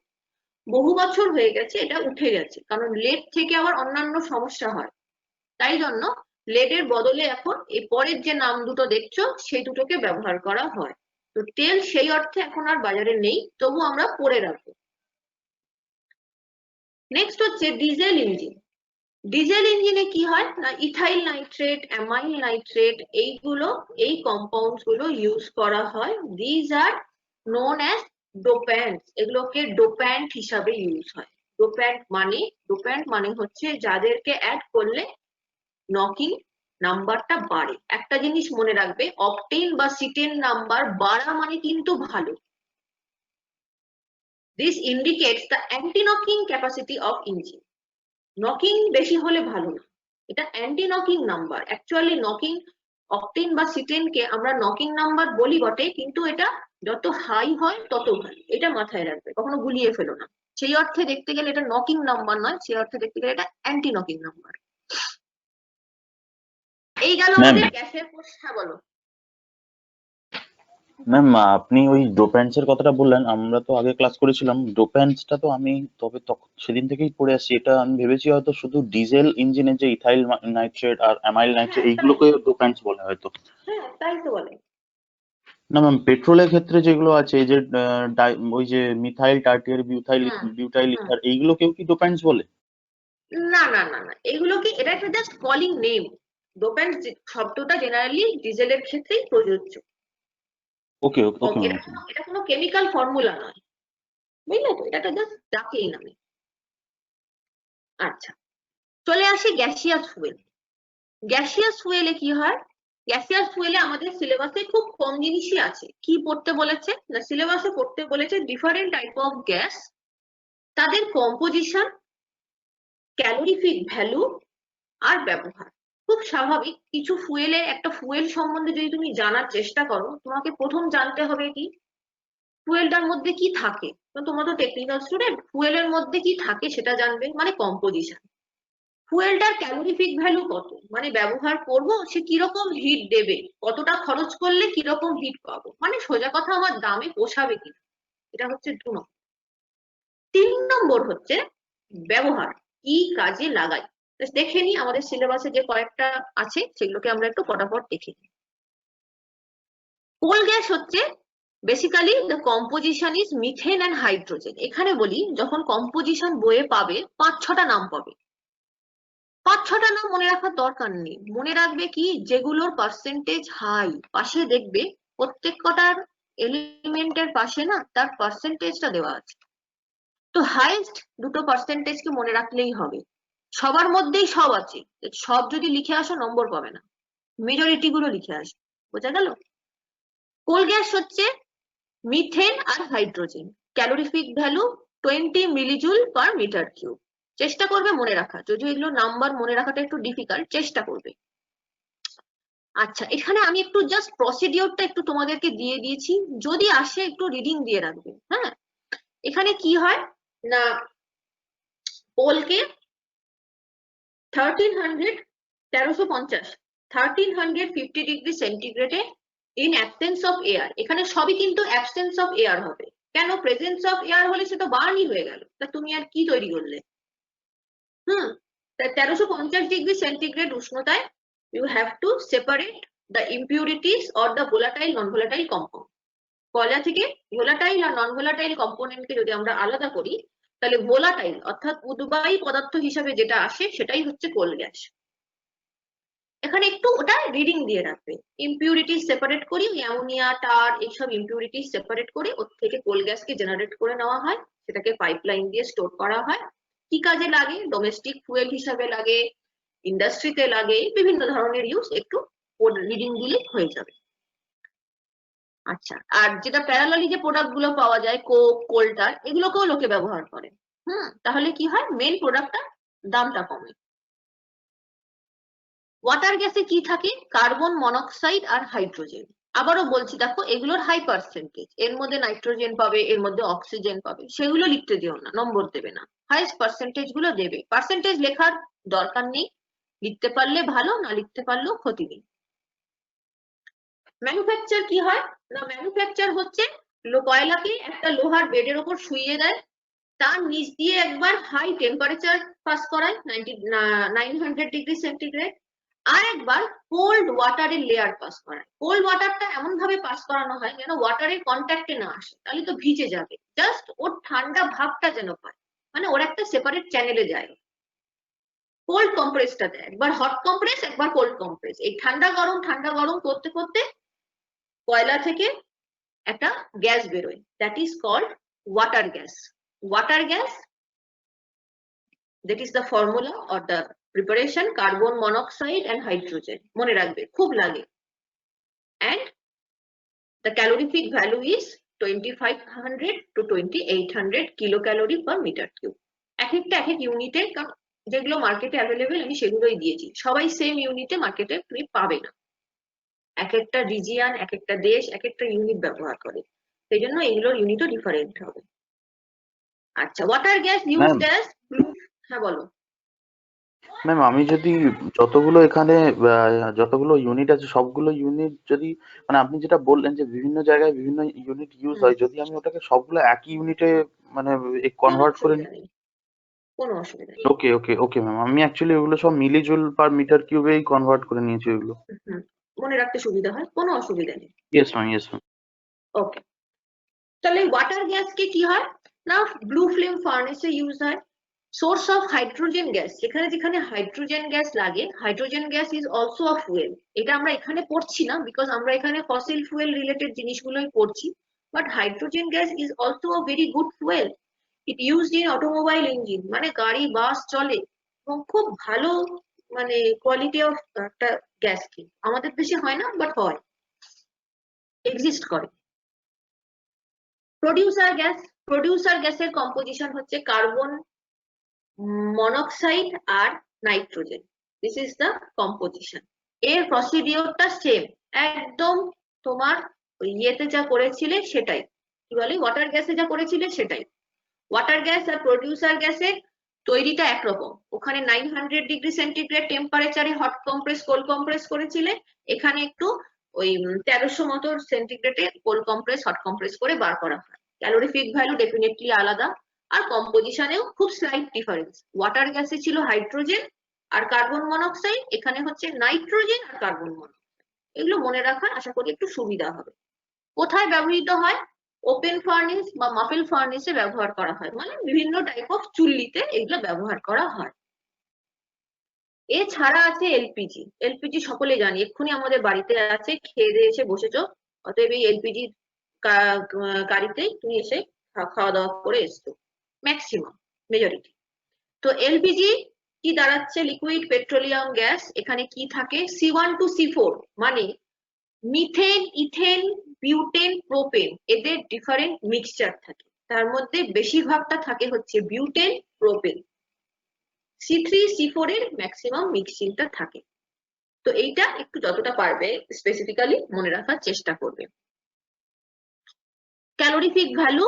বহু বছর হয়ে গেছে, এটা উঠে গেছে, কারণ লেড থেকে আবার অন্যান্য সমস্যা হয়। তাই জন্য লেডের বদলে এখন এই পরের যে নাম দুটো দেখছো সেই দুটোকে ব্যবহার করা হয়। তো তেল সেই অর্থে এখন আর বাজারে নেই, তবু আমরা পড়ে রাখবো। নেক্সট হচ্ছে ডিজেল ইঞ্জিন। ডিজেল ইঞ্জিনে কি হয় না, ইথাইল নাইট্রেট, অ্যামাইল নাইট্রেট, এইগুলো, এই কম্পাউন্ডস গুলো ইউজ করা হয়। These are known as dopants, এগুলোকে ডোপ্যান্ট হিসাবে ইউজ হয়। ডোপ্যান্ট মানে হচ্ছে যাদেরকে অ্যাড করলে নকিং নাম্বারটা বাড়ে। একটা জিনিস মনে রাখবে, অকটেন বা সিটেন নাম্বার বাড়া মানে কিন্তু ভালো। This indicates the anti knocking capacity of engine. Knocking বেশি হলে ভালো না, এটা anti knocking number. Actually knocking, octane বা সিটেনকে আমরা নকিং নাম্বার বলি বটে, কিন্তু এটা যত হাই হয় তত ভালো, এটা মাথায় রাখবে, কখনো গুলিয়ে ফেলো না। সেই অর্থে দেখতে গেলে এটা নকিং নাম্বার নয়, সেই অর্থে দেখতে গেলে এটা অ্যান্টি নকিং নাম্বার। এই গেল আমাদের গ্যাসের কোর্স। হ্যাঁ বলো ম্যাম। আপনি ওই ডোপ্যান্টস এর কথাটা বললেন, আমরা তো আগে ক্লাস করেছিলাম। ডোপ্যান্টসটা তো আমি তবে সেদিন থেকেই পড়ে আসছি। এটা আমি ভেবেছি হয়তো শুধু ডিজেল ইঞ্জিনের যে ইথাইল নাইট্রেট আর অ্যামাইল নাইট্রেট, এইগুলোকে ডোপ্যান্টস বলে হয়তো। হ্যাঁ, তাই তো বলে। না ম্যাম, পেট্রোলের ক্ষেত্রে যেগুলো আছে, এই যে ওই যে মিথাইল টার্টিয়ারি বিউটাইল ইথার, এইগুলোকেও কি ডোপ্যান্টস বলে? না না না না, এগুলো কি, এটা একটা জাস্ট কলিং নেম। ডোপ্যান্ট শব্দটা জেনারেলি ডিজেলের ক্ষেত্রেই প্রযোজ্য। ওকে ওকে ওকে ম্যাম। এটা কোনো কেমিক্যাল ফর্মুলা নয়, বুঝলে তো, এটা জাস্ট ডাকেই নামে। আচ্ছা, চলে আসি গ্যাসিয়াস ফুয়েল। গ্যাসিয়াস ফুয়েলে কি হয়? গ্যাসিয়াস ফুয়েলে আমাদের সিলেবাসে খুব কম জিনিসই আছে। কি পড়তে বলেছে না, সিলেবাসে পড়তে বলেছে ডিফারেন্ট টাইপ অফ গ্যাস, তাদের কম্পোজিশন, ক্যালোরিফিক ভ্যালু আর ব্যবহার। খুব স্বাভাবিক, কিছু ফুয়েলের, একটা ফুয়েল সম্বন্ধে যদি তুমি জানার চেষ্টা করো, তোমাকে প্রথম জানতে হবে কি ফুয়েলটার মধ্যে কি থাকে। তো তোমরা তো টেকনিক্যাল স্টুডেন্ট, ফুয়েলের মধ্যে কি থাকে সেটা জানবে, মানে কম্পোজিশন। ফুয়েলটার ক্যালোরিফিক ভ্যালু কত, মানে ব্যবহার করব সে কিরকম হিট দেবে, কতটা খরচ করলে কিরকম হিট পাবো, মানে সোজা কথা আমার দামে পোষাবে কিনা, এটা হচ্ছে 2 নম্বর। 3 নম্বর হচ্ছে ব্যবহার, কি কাজে লাগাই। দেখে নি আমাদের সিলেবাসে যে কয়েকটা আছে সেগুলোকে আমরা একটু ফটাফট দেখে নিই। কোল গ্যাস হচ্ছে basically the composition is methane and hydrogen. এখানে বলি যখন কম্পোজিশন বইয়ে পাবে 5-6টা নাম পাবে, 5-6টা নাম মনে রাখার দরকার নেই, মনে রাখবে কি যেগুলোর পার্সেন্টেজ হাই, পাশে দেখবে প্রত্যেক কটার এলিমেন্টের পাশে না তার পার্সেন্টেজটা দেওয়া আছে। তো হাইয়েস্ট দুটো পার্সেন্টেজকে মনে রাখলেই হবে, সবার মধ্যেই সব আছে, সব যদি লিখে আসো নম্বর পাবে না, মেজরিটি গুলো লিখে আসো, বোঝা গেল। কোল গ্যাস হচ্ছে মিথেন আর hydrogen, calorific value 20 millijoule per metre cube. চেষ্টা করবে মনে রাখা, যদিও এগুলো নাম্বার মনে রাখাটা একটু ডিফিকাল্ট, চেষ্টা করবে। আচ্ছা, এখানে আমি একটু জাস্ট প্রসিডিওরটা একটু তোমাদেরকে দিয়ে দিয়েছি, যদি আসে একটু রিডিং দিয়ে রাখবে। হ্যাঁ, এখানে কি হয় না, কোলকে 1350 ডিগ্রি সেন্টিগ্রেডে ইন অ্যাবসেন্স অফ এয়ার, এখানে সবই কিন্তু অ্যাবসেন্স অফ এয়ার হবে, কেন প্রেজেন্স অফ এয়ার হলে সেটা বার্নই হয়ে গেল, তা তুমি আর কি তৈরি করলে। 1350 ডিগ্রি সেন্টিগ্রেড উষ্ণতায় you have to separate the impurities or the volatile non-volatile compound. কয়লা থেকে ভোলাটাইল আর নন ভোলাটাইল কম্পোনেন্টকে যদি আমরা আলাদা করি তাহলে ভোলাটাইল অর্থাৎ উদ্বায়ী পদার্থ হিসাবে যেটা আসে সেটাই হচ্ছে কোল গ্যাস। এখানে একটু ওটা রিডিং দিয়ে রাখবে, ইম্পিউরিটিস সেপারেট করি, অ্যামোনিয়া টার এইসব ইম্পিউরিটিস সেপারেট করে ওর থেকে কোল গ্যাসকে জেনারেট করে নেওয়া হয়, সেটাকে পাইপলাইন দিয়ে স্টোর করা হয়। কি কাজে লাগে, ডোমেস্টিক ফুয়েল হিসাবে লাগে, ইন্ডাস্ট্রিতে লাগে, বিভিন্ন ধরনের ইউজ, একটু রিডিং দিলে হয়ে যাবে। আচ্ছা, আর যেটা প্যারালালি যে প্রোডাক্ট গুলো পাওয়া যায় কোক কোল্টার এগুলোকেও লোকে ব্যবহার করে, তাহলে কি হয় মেইন প্রোডাক্টটা দামটা কমে। ওয়াটার গ্যাসে কি থাকে, কার্বন মনোক্সাইড আর হাইড্রোজেন। আবারও বলছি দেখো এগুলোর হাই পার্সেন্টেজ, এর মধ্যে নাইট্রোজেন পাবে, এর মধ্যে অক্সিজেন পাবে, সেগুলো লিখতে দিও না, নম্বর দেবে না, হাইস্ট পার্সেন্টেজ গুলো দেবে। পার্সেন্টেজ লেখার দরকার নেই, লিখতে পারলে ভালো, না লিখতে পারলেও ক্ষতি নেই। ম্যানুফ্যাকচার কি হয় না, ম্যানুফ্যাকচার হচ্ছে কয়লাকে একটা লোহার বেডের ওপর শুইয়ে দেয়, তার নিচ দিয়ে একবার হাই টেম্পারেচার পাস করায় 900 ডিগ্রি সেন্টিগ্রেড, আর একবার কোল্ড ওয়াটারের লেয়ার পাস করায়। কোল্ড ওয়াটারটা এমন ভাবে পাস করানো হয় যেন ওয়াটারের কন্ট্যাক্টে না আসে, তাহলে তো ভিজে যাবে, জাস্ট ওর ঠান্ডা ভাবটা যেন পায়, মানে ওর একটা সেপারেট চ্যানেলে যায়। কোল্ড কম্প্রেসটা দেয়, একবার হট কম্প্রেস একবার কোল্ড কম্প্রেস, এই ঠান্ডা গরম করতে করতে কয়লা থেকে একটা গ্যাস বেরোয়, that is called water gas. Water gas, that is the formula or the preparation, carbon monoxide and hydrogen, মনে রাখবে খুব লাগে। and the calorific value is 2500 to 2800 kilocalorie per meter cube। এক একটা এক এক ইউনিটে, যেগুলো মার্কেটে অ্যাভেলেবেল আমি সেগুলোই দিয়েছি, সবাই সেম ইউনিটে মার্কেটে তুমি পাবে না, এক একটা রিজিয়ন এক একটা দেশ এক একটা ইউনিট ব্যবহার করে, সেই জন্য এগুলোর ইউনিটও ডিফারেন্ট হবে। আচ্ছা, ওয়াটার গ্যাস ইউজড অ্যাজ, হ্যাঁ বলো। ম্যাম আমি যদি যতগুলো এখানে যতগুলো ইউনিট আছে সবগুলো ইউনিট যদি, মানে আপনি যেটা বললেন যে বিভিন্ন জায়গায় বিভিন্ন ইউনিট ইউজ হয়, যদি আমি ওটাকে সবগুলো একই ইউনিটে মানে কনভার্ট করে নিই, কোনো অসুবিধা নেই। ওকে ওকে ওকে ম্যাম, আমি অ্যাকচুয়ালি ওগুলো সব মিলিজুল পার মিটার কিউবেই কনভার্ট করে নিয়েছি ওগুলো। মনে রাখতে সুবিধা হয়, কোনো অসুবিধা নেই। Yes ma'am, yes ma'am. Okay, তাহলে ওয়াটার গ্যাসকে কি হয় না ব্লু ফ্লেম ফার্নেসে ইউজ হয়। সোর্স অফ হাইড্রোজেন গ্যাস, যেখানে যেখানে হাইড্রোজেন গ্যাস লাগে, hydrogen gas is also a fuel. এটা আমরা এখানে পড়ছি না, বিকজ আমরা এখানে ফসিল ফুয়েল রিলেটেড জিনিসগুলোই পড়ছি, but hydrogen gas is also a very good fuel. It used in automobile engine, মানে গাড়ি বাস চলে, এবং খুব ভালো মানে কোয়ালিটি অফ একটা গ্যাস, কি আমাদের দেশে হয় না বাট হয়, এক্সিস্ট করে। প্রডিউসার গ্যাসের কম্পোজিশন হচ্ছে কার্বন মনোক্সাইড আর nitrogen, this is the composition. এর প্রসিডিওরটা সেম একদম, তোমার ইয়েতে যা করেছিলে সেটাই, কি বলে ওয়াটার গ্যাসে যা করেছিলে সেটাই। ওয়াটার গ্যাস আর প্রডিউসার গ্যাসের তৈরিটা একরকম। ওখানে 900 ডিগ্রি সেন্টিগ্রেড টেম্পারেচারে হট কম্প্রেস কোল্ড কম্প্রেস করেছিলে, এখানে একটু ওই 1300 মতো সেন্টিগ্রেডে কোল্ড কম্প্রেস হট কম্প্রেস করে বার করা হয়। ক্যালোরিফিক ভ্যালু ডেফিনেটলি আলাদা, আর কম্পোজিশনেও খুব স্লাইট ডিফারেন্স। ওয়াটার গ্যাসে ছিল হাইড্রোজেন আর কার্বন মনোক্সাইড, এখানে হচ্ছে নাইট্রোজেন আর কার্বন মনোক্সাইড। এগুলো মনে রাখার আশা করি একটু সুবিধা হবে। কোথায় ব্যবহৃত হয়? ওপেন ফার্নেস বা মাফেল ফার্নেসে ব্যবহার করা হয়, মানে বিভিন্ন টাইপ অফ চুল্লিতে এগুলো ব্যবহার করা হয়। এছাড়া আছে এলপিজি। এলপিজি সকলে জানি, এক্ষুনি আমাদের বাড়িতে আছে, খেয়ে দিয়ে এসে বসেছো, অতএব এই এলপিজি গাড়িতেই তুমি এসে খাওয়া দাওয়া করে এসছো ম্যাক্সিমাম, মেজরিটি। তো এলপিজি কি দাঁড়াচ্ছে? Liquid petroleum gas. এখানে কি থাকে? C1 to C4, মানে মিথেন, ইথেন, বিউটেন, প্রোপেন, এদের ডিফারেন্ট মিক্সচার থাকে। তার মধ্যে বেশিরভাগটা থাকে হচ্ছে বিউটেন, প্রোপেন। C3 C4 এর ম্যাক্সিমাম মিক্সিংটা থাকে। তো এইটা একটু যতটা পারবে স্পেসিফিক্যালি মনে রাখার চেষ্টা করবে। Calorific value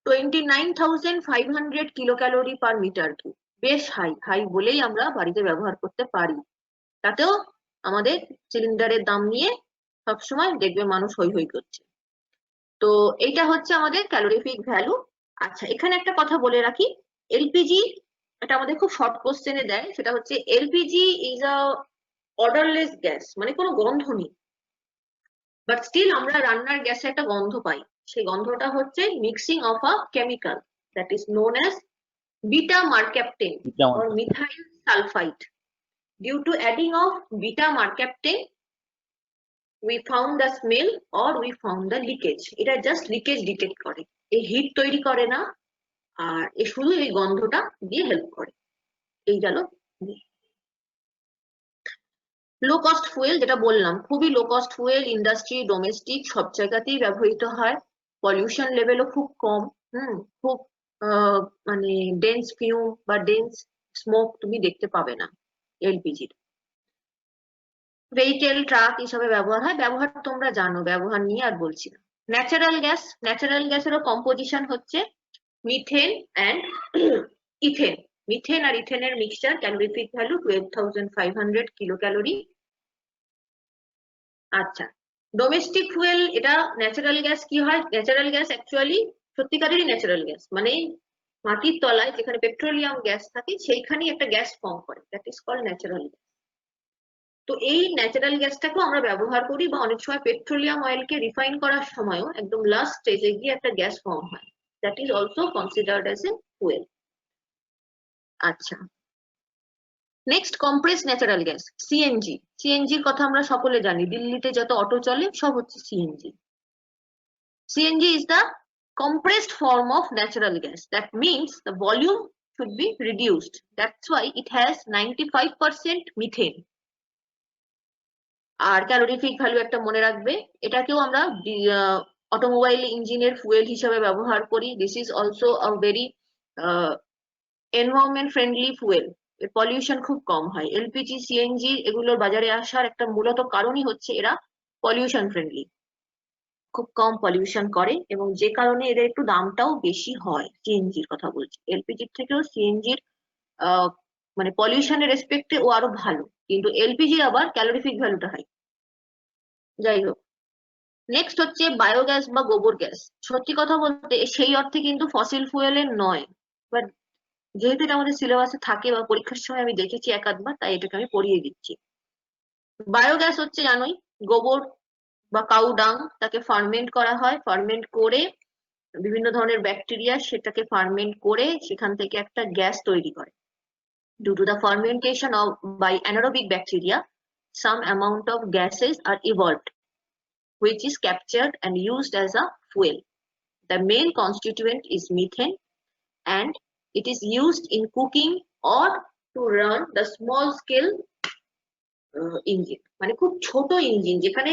29,500 kilo calorie per metre cube. বেশ হাই বলেই আমরা বাড়িতে ব্যবহার করতে পারি। তাতেও আমাদের সিলিন্ডারের দাম নিয়ে সবসময় দেখবে মানুষ হই হই করছে। তো এইটা হচ্ছে আমাদের ক্যালোরিফিক ভ্যালু। আচ্ছা, এখানে একটা কথা বলে রাখি, এলপিজি এটা আমাদের খুব শর্ট কোশ্চেনে দেয়, সেটা হচ্ছে LPG is a odourless gas, মানে কোনো গন্ধ নেই, বাট স্টিল আমরা রান্নার গ্যাসে একটা গন্ধ পাই। সেই গন্ধটা হচ্ছে mixing of a chemical that is known as beta mercaptan or methyl sulfite. Due to adding of beta mercaptan, we found the smell or we found the leakage. এটা জাস্ট লিকেজ ডিটেক্ট করে, এই হিট তৈরি করে না, আর এ শুধু এই গন্ধটা দিয়ে হেল্প করে। এই গেল লো কস্ট ফুয়েল, যেটা বললাম খুবই low cost fuel, industry, domestic সব জায়গাতেই ব্যবহৃত হয়। পলিউশন লেভেলও খুব কম, খুব মানে ডেন্স ফিউম বা ডেন্স স্মোক তুমি দেখতে পাবে না এলপিজির। ভেহিকেল, ট্রাক এসবে ব্যবহার হয়, ব্যবহার তোমরা জানো, ব্যবহার নিয়ে আর বলছি না। ন্যাচারাল গ্যাস, ন্যাচারাল গ্যাসেরও কম্পোজিশন হচ্ছে মিথেন অ্যান্ড ইথেন। মিথেন আর ইথেনের mixture, calorific value 12,500 kilo calorie. আচ্ছা, ডোমেস্টিক ফুয়েল, এটা ন্যাচারাল গ্যাস কি হয়? ন্যাচারাল গ্যাস অ্যাকচুয়ালি সত্যিকারেরই ন্যাচারাল গ্যাস, মানে মাটির তলায় যেখানে পেট্রোলিয়াম গ্যাস থাকে সেইখানেই একটা গ্যাস ফর্ম করে, that is called natural gas. তো এই ন্যাচারাল গ্যাসটাকেও আমরা ব্যবহার করি, বা অনেক সময় পেট্রোলিয়াম অয়েলকে রিফাইন করার সময়ও একদম লাস্ট স্টেজে গিয়ে একটা গ্যাস ফর্ম হয়, that is also considered as a fuel. আচ্ছা, next compress natural gas, CNG. সিএনজির কথা আমরা সকলে জানি, দিল্লিতে যত অটো চলে সব হচ্ছে CNG. CNG is the compressed form of natural gas. That means the volume should be reduced. That's why it has 95% methane. আর ক্যালোরিফিক ভ্যালু একটা মনে রাখবে, এটাকেও আমরা অটোমোবাইল ইঞ্জিনের ফুয়েল হিসেবে ব্যবহার করি। This is also a very environment friendly fuel, এর পলিউশন খুব কম হয়। এলপিজি, সিএনজি এগুলোর বাজারে আসার একটা মূলত কারণই হচ্ছে এরা পলিউশন ফ্রেন্ডলি, খুব কম পলিউশন করে, এবং যে কারণে এদের একটু দামটাও বেশি হয়। সিএনজির কথা বলছি, এলপিজির থেকেও সিএনজির মানে পলিউশনের রেসপেক্টে ও আরো ভালো, কিন্তু এলপিজির আবার ক্যালোরিফিক ভ্যালুটা হাই। যাই হোক, নেক্সট হচ্ছে বায়োগ্যাস বা গোবর গ্যাস। সত্যি কথা বলতে সেই অর্থে কিন্তু ফসিল ফুয়েলের নয়, বাট যেহেতু এটা আমাদের সিলেবাসে থাকে বা পরীক্ষার সময় আমি দেখেছি এক আধবার, তাই এটাকে আমি পড়িয়ে দিচ্ছি। বায়োগ্যাস হচ্ছে জানোই গোবর বা কাউ ডাং, তাকে ফার্মেন্ট করা হয়, ফার্মেন্ট করে বিভিন্ন ধরনের ব্যাকটেরিয়া সেটাকে ফার্মেন্ট করে সেখান থেকে একটা গ্যাস তৈরি করে। Due to the fermentation of by anaerobic bacteria, some amount of gases are evolved which is captured and used as a fuel. The main constituent is methane and it is used in cooking or to run the small scale engine, মানে খুব ছোট ইঞ্জিন যেখানে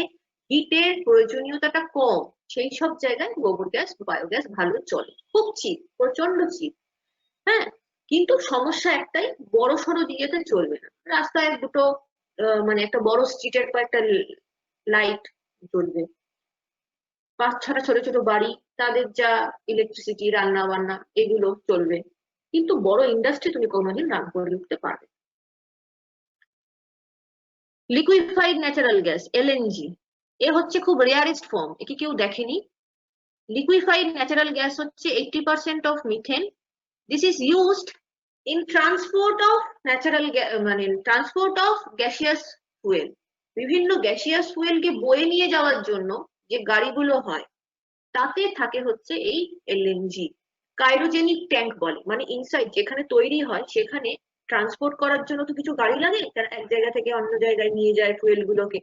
হিটের প্রয়োজনীয়তাটা কম, সেই সব জায়গায় গোবর গ্যাস, বায়োগ্যাস ভালো চলে, খুব চিপ, প্রচন্ড চিপ। হ্যাঁ, কিন্তু সমস্যা একটাই, বড় সড়ো দিয়েতে চলবে না, রাস্তায় দুটো মানে একটা বড় স্ট্রিটের কয়েকটা লাইট জ্বলবে, 5-6টা ছোট ছোট বাড়ি, তাদের যা ইলেকট্রিসিটি, রান্না বান্না এগুলো চলবে, কিন্তু বড় ইন্ডাস্ট্রি তুমি কোনোদিন রান করে উঠতে পারবে। লিকুইফাইড ন্যাচারাল গ্যাস, এলএনজি, এ হচ্ছে খুব রেয়ারেস্ট ফর্ম, একে কেউ দেখেনি। লিকুইফাইড ন্যাচারাল গ্যাস হচ্ছে 80% of methane. This is used in transport of natural, মানে ট্রান্সপোর্ট অফ গ্যাসিয়াস ফুয়েল। বিভিন্ন গ্যাসিয়াস ফুয়েলকে বয়ে নিয়ে যাওয়ার জন্য যে গাড়িগুলো হয় তাতে থাকে হচ্ছে এই এলএনজি। কাইরোজেনিক ট্যাঙ্ক বলে, মানে ইনসাইড যেখানে তৈরি হয় সেখানে ট্রান্সপোর্ট করার জন্য তো কিছু গাড়ি লাগে, তারা এক জায়গা থেকে অন্য জায়গায় নিয়ে যায় ফুয়েল গুলোকে,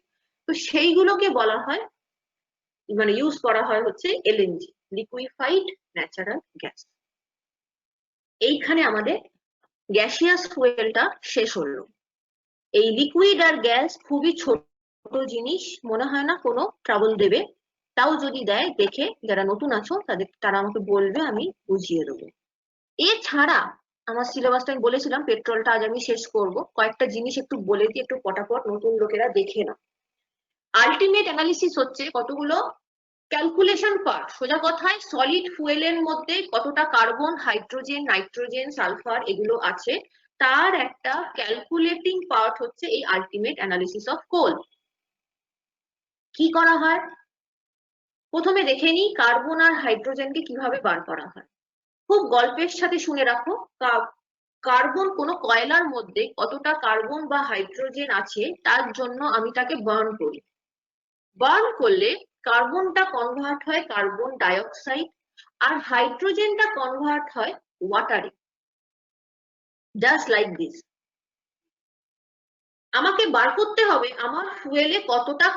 তো সেইগুলোকে বলা হয়, মানে ইউজ করা হয় হচ্ছে এলএনজি, লিকুইফাইড ন্যাচারাল গ্যাস। এইখানে আমাদের গ্যাসিয়াস ফুয়েলটা শেষ হলো। এই লিকুইড আর গ্যাস খুবই ছোট জিনিস, মনে হয় না কোনো ট্রাবল দেবে, তাও যদি দেয় দেখে যারা নতুন আছো তারা আমাকে বলবে, আমি বুঝিয়ে দেবো। এছাড়া আমার সিলেবাসটা আমি বলেছিলাম পেট্রোলটা আজ আমি শেষ করব, কয়েকটা জিনিস একটু বলে দিই, একটু পটাপট নতুন লোকেরা দেখে নাও। আলটিমেট অ্যানালিসিস হচ্ছে কতগুলো ক্যালকুলেশন পার্ট, সোজা কথায় সলিড ফুয়েলের মধ্যে কতটা কার্বন, হাইড্রোজেন, নাইট্রোজেন, সালফার এগুলো আছে, তার একটা ক্যালকুলেটিং পার্ট হচ্ছে এই আলটিমেট অ্যানালিসিস অফ কোল। কি করা হয় প্রথমে দেখে নিই, কার্বন আর হাইড্রোজেনকে কিভাবে বার করা হয়। খুব গল্পের সাথে শুনে রাখো, কার্বন কোনো কয়লার মধ্যে কতটা কার্বন বা হাইড্রোজেন আছে তার জন্য আমি তাকে বার্ন করি। বার্ন করলে কার্বনটা কনভার্ট হয় কার্বন ডাইঅক্সাইড আর হাইড্রোজেনটা কনভার্ট হয় ওয়াটারে, জাস্ট লাইক দিস। আমাকে বার করতে হবে আমার ফুয়েলে কতটা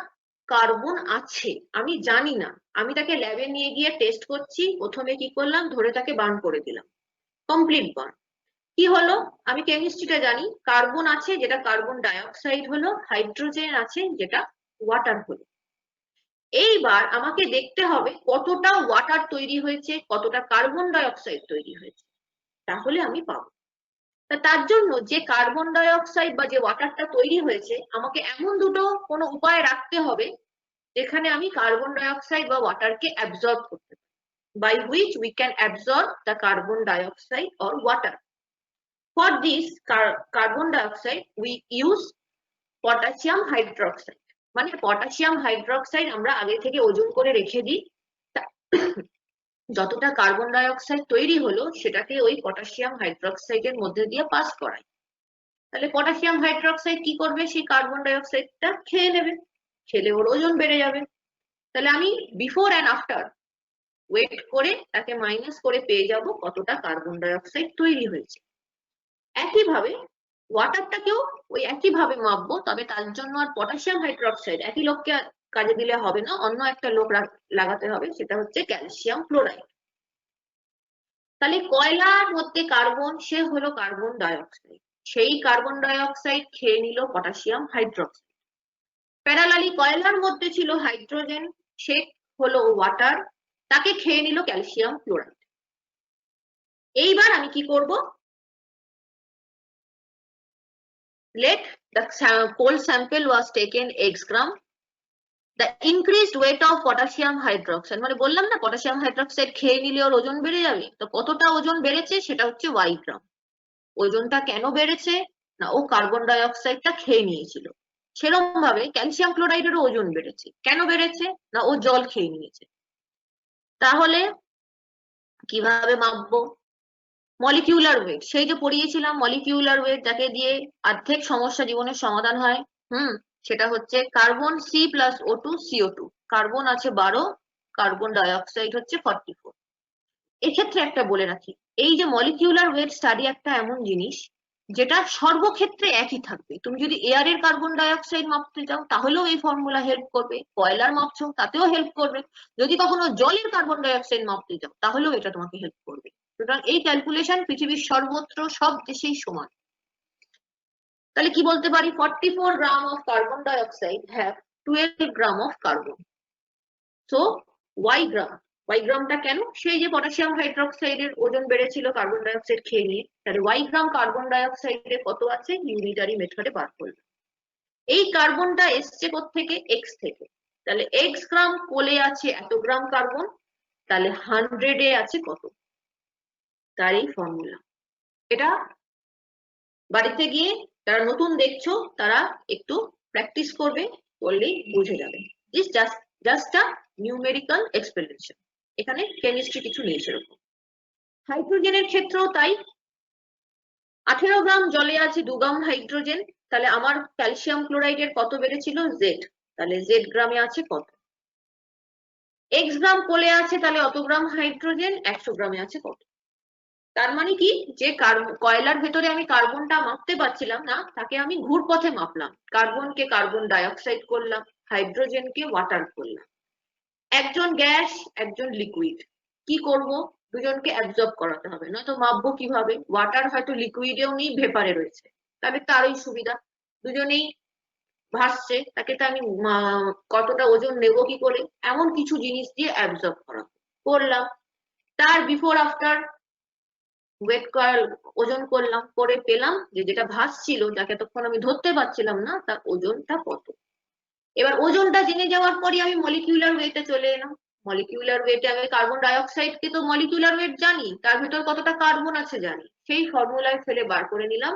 কার্বন আছে, আমি জানি না, আমি তাকে ল্যাবে নিয়ে গিয়ে টেস্ট করছি। প্রথমে কি করলাম, ধরে তাকে বার্ন করে দিলাম, কমপ্লিট বার্ন। কি হলো, আমি কেমিস্ট্রিটা জানি, কার্বন আছে যেটা কার্বন ডাইঅক্সাইড হলো, হাইড্রোজেন আছে যেটা ওয়াটার হলো। এইবার আমাকে দেখতে হবে কতটা ওয়াটার তৈরি হয়েছে, কতটা কার্বন ডাইঅক্সাইড তৈরি হয়েছে, তাহলে আমি পাবো। তার জন্য যে কার্বন ডাইঅক্সাইড বা যে ওয়াটারটা তৈরি হয়েছে, আমাকে এমন দুটো কোনো উপায় রাখতে হবে যেখানে আমি কার্বন ডাইঅক্সাইড বা ওয়াটারকে অ্যাবজর্ব করতে পারি, by which we can absorb the carbon dioxide or water. For this carbon dioxide we use potassium hydroxide, মানে পটাশিয়াম হাইড্রোক্সাইড আমরা আগে থেকে ওজন করে রেখে দিই, যতটা কার্বন ডাইঅক্সাইড তৈরি হলো সেটাকে ওই পটাশিয়াম হাইড্রোক্সাইডের মধ্যে দিয়ে পাস করাই। তাহলে পটাশিয়াম হাইড্রোক্সাইড কি করবে, সেই কার্বন ডাইঅক্সাইডটা খেয়ে নেবে, খেলে ওর ওজন বেড়ে যাবে। তাহলে আমি বিফোর অ্যান্ড আফটার ওয়েট করে তাকে মাইনাস করে পেয়ে যাব কতটা কার্বন ডাইঅক্সাইড তৈরি হয়েছে। একইভাবে ওয়াটারটাকেও ওই একইভাবে মাপবো, তবে তার জন্য আর পটাশিয়াম হাইড্রোক্সাইড একই লোককে কাজে দিলে হবে না, অন্য একটা লোক লাগাতে হবে, সেটা হচ্ছে ক্যালসিয়াম ক্লোরাইড। তাহলে কয়লার মধ্যে কার্বন, সে হলো কার্বন ডাইঅক্সাইড, সেই কার্বন ডাইঅক্সাইড খেয়ে নিল পটাশিয়াম হাইড্রোক্সাইড। প্যারালালি কয়লার মধ্যে ছিল হাইড্রোজেন, সে হলো ওয়াটার, তাকে খেয়ে নিল ক্যালসিয়াম ক্লোরাইড। এইবার আমি কি করব, let the coal sample was taken X gram, the increased weight of potassium hydroxide, মানে বললাম না পটাশিয়াম হাইড্রোক্সাইড খেয়ে নিলে ওর ওজন বেড়ে যাবে, তো কতটা ওজন বেড়েছে সেটা হচ্ছে Y গ্রাম। ওজনটা কেন বেড়েছে না, ও কার্বন ডাইঅক্সাইডটা খেয়ে নিয়েছিল। সেরকম ভাবে ক্যালসিয়াম ক্লোরাইডেরও ওজন বেড়েছে, কেন বেড়েছে না, ও জল খেয়ে নিয়েছে। তাহলে কিভাবে মাপবো, মলিকিউলার ওয়েট, সেই যে পড়িয়েছিলাম মলিকিউলার ওয়েট যাকে দিয়ে অর্ধেক সমস্যা জীবনের সমাধান হয়, সেটা হচ্ছে কার্বন C+O2 CO2, কার্বন আছে 12, কার্বন ডাইঅক্সাইড হচ্ছে 44। এক্ষেত্রে একটা বলে রাখি, এই যে মলিকিউলার ওয়েট স্টাডি একটা এমন জিনিস যেটা সর্বক্ষেত্রে একই থাকবে। তুমি যদি এয়ারের কার্বন ডাইঅক্সাইড মাপতে চাও তাহলেও এই ফর্মুলা হেল্প করবে, কয়লার মাপছো তাতেও হেল্প করবে, যদি কখনো জলের কার্বন ডাইঅক্সাইড মাপতে চাও তাহলেও এটা তোমাকে হেল্প করবে। সুতরাং এই ক্যালকুলেশন পৃথিবীর সর্বত্র সব দেশেই সমান। তাহলে কি বলতে পারি, 44 gram of carbon dioxide have 12 gram of carbon, so Y gram. Y গ্রামটা কেন, সেই যে পটাশিয়াম হাইড্রোক্সাইডের ওজন বেড়েছিল কার্বন ডাইঅক্সাইড খেয়ে নিয়ে, তাহলে Y গ্রাম কার্বন ডাইঅক্সাইডে কত আছে ইউনিটারি মেথডে বার করবে। এই কার্বনটা এসছে কোত্থেকে, X থেকে, তাহলে X গ্রাম কোলে আছে এত গ্রাম কার্বন, তাহলে 100 এ আছে কত, তার এই ফর্মুলা। এটা বাড়িতে গিয়ে যারা নতুন দেখছো তারা একটু প্র্যাকটিস করবে, করলেই বুঝে যাবে। জাস্ট আ নিউমেরিক্যাল এক্সপ্লেনেশন, এখানে কেমিস্ট্রি কিছু নেই সেরকম। হাইড্রোজেনের ক্ষেত্রেও তাই, 18 গ্রাম জলে আছে 2 গ্রাম হাইড্রোজেন, তাহলে আমার ক্যালসিয়াম ক্লোরাইডের কত বেড়েছিল জেড, তাহলে জেড গ্রামে আছে কত। এক্স গ্রাম কোলে আছে, তাহলে অত গ্রাম হাইড্রোজেন, 100 গ্রামে আছে কত। তার মানে কি, যে কয়লার ভেতরে আমি কার্বনটা মাপতে পারছিলাম না, তাকে আমি ঘুরপথে মাপলাম, কার্বনকে কার্বন ডাইঅক্সাইড করলাম, হাইড্রোজেনকে ওয়াটার করলাম। একজন গ্যাস, একজন লিকুইড, কি করব, দুজনকে অ্যাবজর্ব করাতে হবে, নয়তো মাপবো কিভাবে। ওয়াটার হয়তো লিকুইডেও নেই, ভেপারে রয়েছে, তাহলে তারই সুবিধা, দুজনেই ভাসছে, তাকে তো আমি কতটা ওজন নেব কি করে, এমন কিছু জিনিস দিয়ে অ্যাবজর্ব করলাম। তার বিফোর আফটার ওয়েট ওজন করলাম, করে পেলাম যে যেটা ভাসছিল, যাকে তখন আমি ধরতে পারছিলাম না, তার ওজনটা কত। এবার ওজনটা জেনে যাওয়ার পরে আমি মলিকিউলার ওয়েটে চলে এলাম। মলিকিউলার ওয়েটে আমি কার্বন ডাইঅক্সাইডকে তো মলিকিউলার ওয়েট জানি, তার ভেতর কতটা কার্বন আছে জানি, সেই ফর্মুলায় ফেলে বার করে নিলাম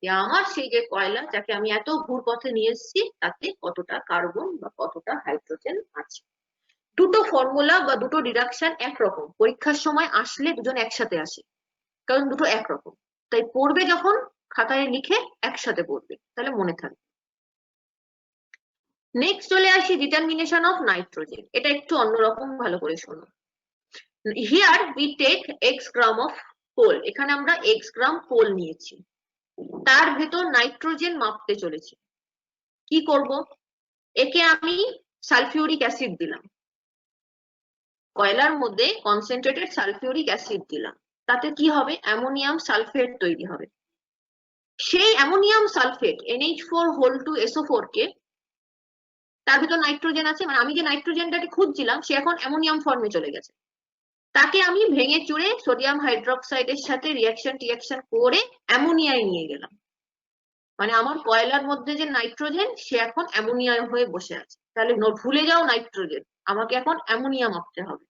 যে আমার সেই যে কয়লা যাকে আমি এত ঘুরপথে নিয়ে এসেছি, তাতে কতটা কার্বন বা কতটা হাইড্রোজেন আছে। দুটো ফর্মুলা বা দুটো ডিডাকশন একরকম, পরীক্ষার সময় আসলে দুজন একসাথে আসে, কারণ দুটো একরকম, তাই পড়বে যখন খাতায় লিখে একসাথে পড়বে, তাহলে মনে থাকবে। নেক্সট চলে আসি ডিটারমিনেশন অফ নাইট্রোজেন, এটা একটু অন্যরকম, ভালো করে শোনো। Here we take x gram of coal, এখানে আমরা এক্স গ্রাম কোল নিয়েছি, তার ভেতর নাইট্রোজেন মাপতে চলেছি। কি করব, একে আমি সালফিউরিক অ্যাসিড দিলাম, কয়লার মধ্যে কনসেন্ট্রেটেড সালফিউরিক অ্যাসিড দিলাম, তাতে কি হবে, অ্যামোনিয়াম সালফেট তৈরি হবে। সেই অ্যামোনিয়াম সালফেট NH4 কে, তার ভিতর নাইট্রোজেন আছে, মানে আমি যে নাইট্রোজেনটাকে খুঁজছিলাম সে এখন অ্যামোনিয়াম ফর্মে চলে গেছে, তাকে আমি ভেঙে চুরে সোডিয়াম হাইড্রোক্সাইডের সাথে রিয়াকশন করে অ্যামোনিয়ায় নিয়ে গেলাম। মানে আমার কয়লার মধ্যে যে নাইট্রোজেন সে এখন অ্যামোনিয়া হয়ে বসে আছে। তাহলে ভুলে যাও নাইট্রোজেন, আমাকে এখন অ্যামোনিয়া মাপতে হবে,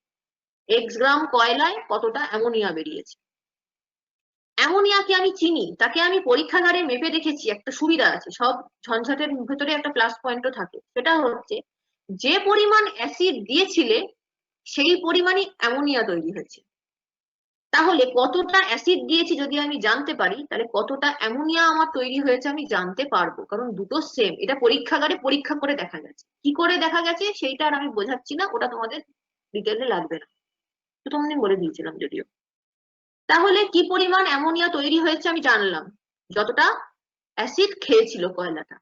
এক্স গ্রাম কয়লায় কতটা অ্যামোনিয়া বেরিয়েছে। অ্যামোনিয়াকে আমি চিনি, তাকে আমি পরীক্ষাগারে মেপে দেখেছি, একটা সুবিধা আছে, সব ঝঞ্ঝাটের ভেতরে একটা প্লাস পয়েন্টও থাকে, সেটা হচ্ছে যে পরিমাণ অ্যাসিড দিয়েছিলে সেই পরিমাণই অ্যামোনিয়া তৈরি হয়েছে। তাহলে কতটা অ্যাসিড দিয়েছি যদি আমি জানতে পারি, তাহলে কতটা অ্যামোনিয়া আমার তৈরি হয়েছে আমি জানতে পারবো, কারণ দুটো সেম। এটা পরীক্ষাগারে পরীক্ষা করে দেখা গেছে, কি করে দেখা গেছে সেইটা আর আমি বোঝাচ্ছি না, ওটা তোমাদের ডিটেইলে লাগবে না, তো তোমাদের বলে দিয়েছিলাম যদিও। তাহলে কি পরিমাণ অ্যামোনিয়া তৈরি হয়েছে আমি জানলাম, যতটা অ্যাসিড খেয়েছিল কয়লাটা।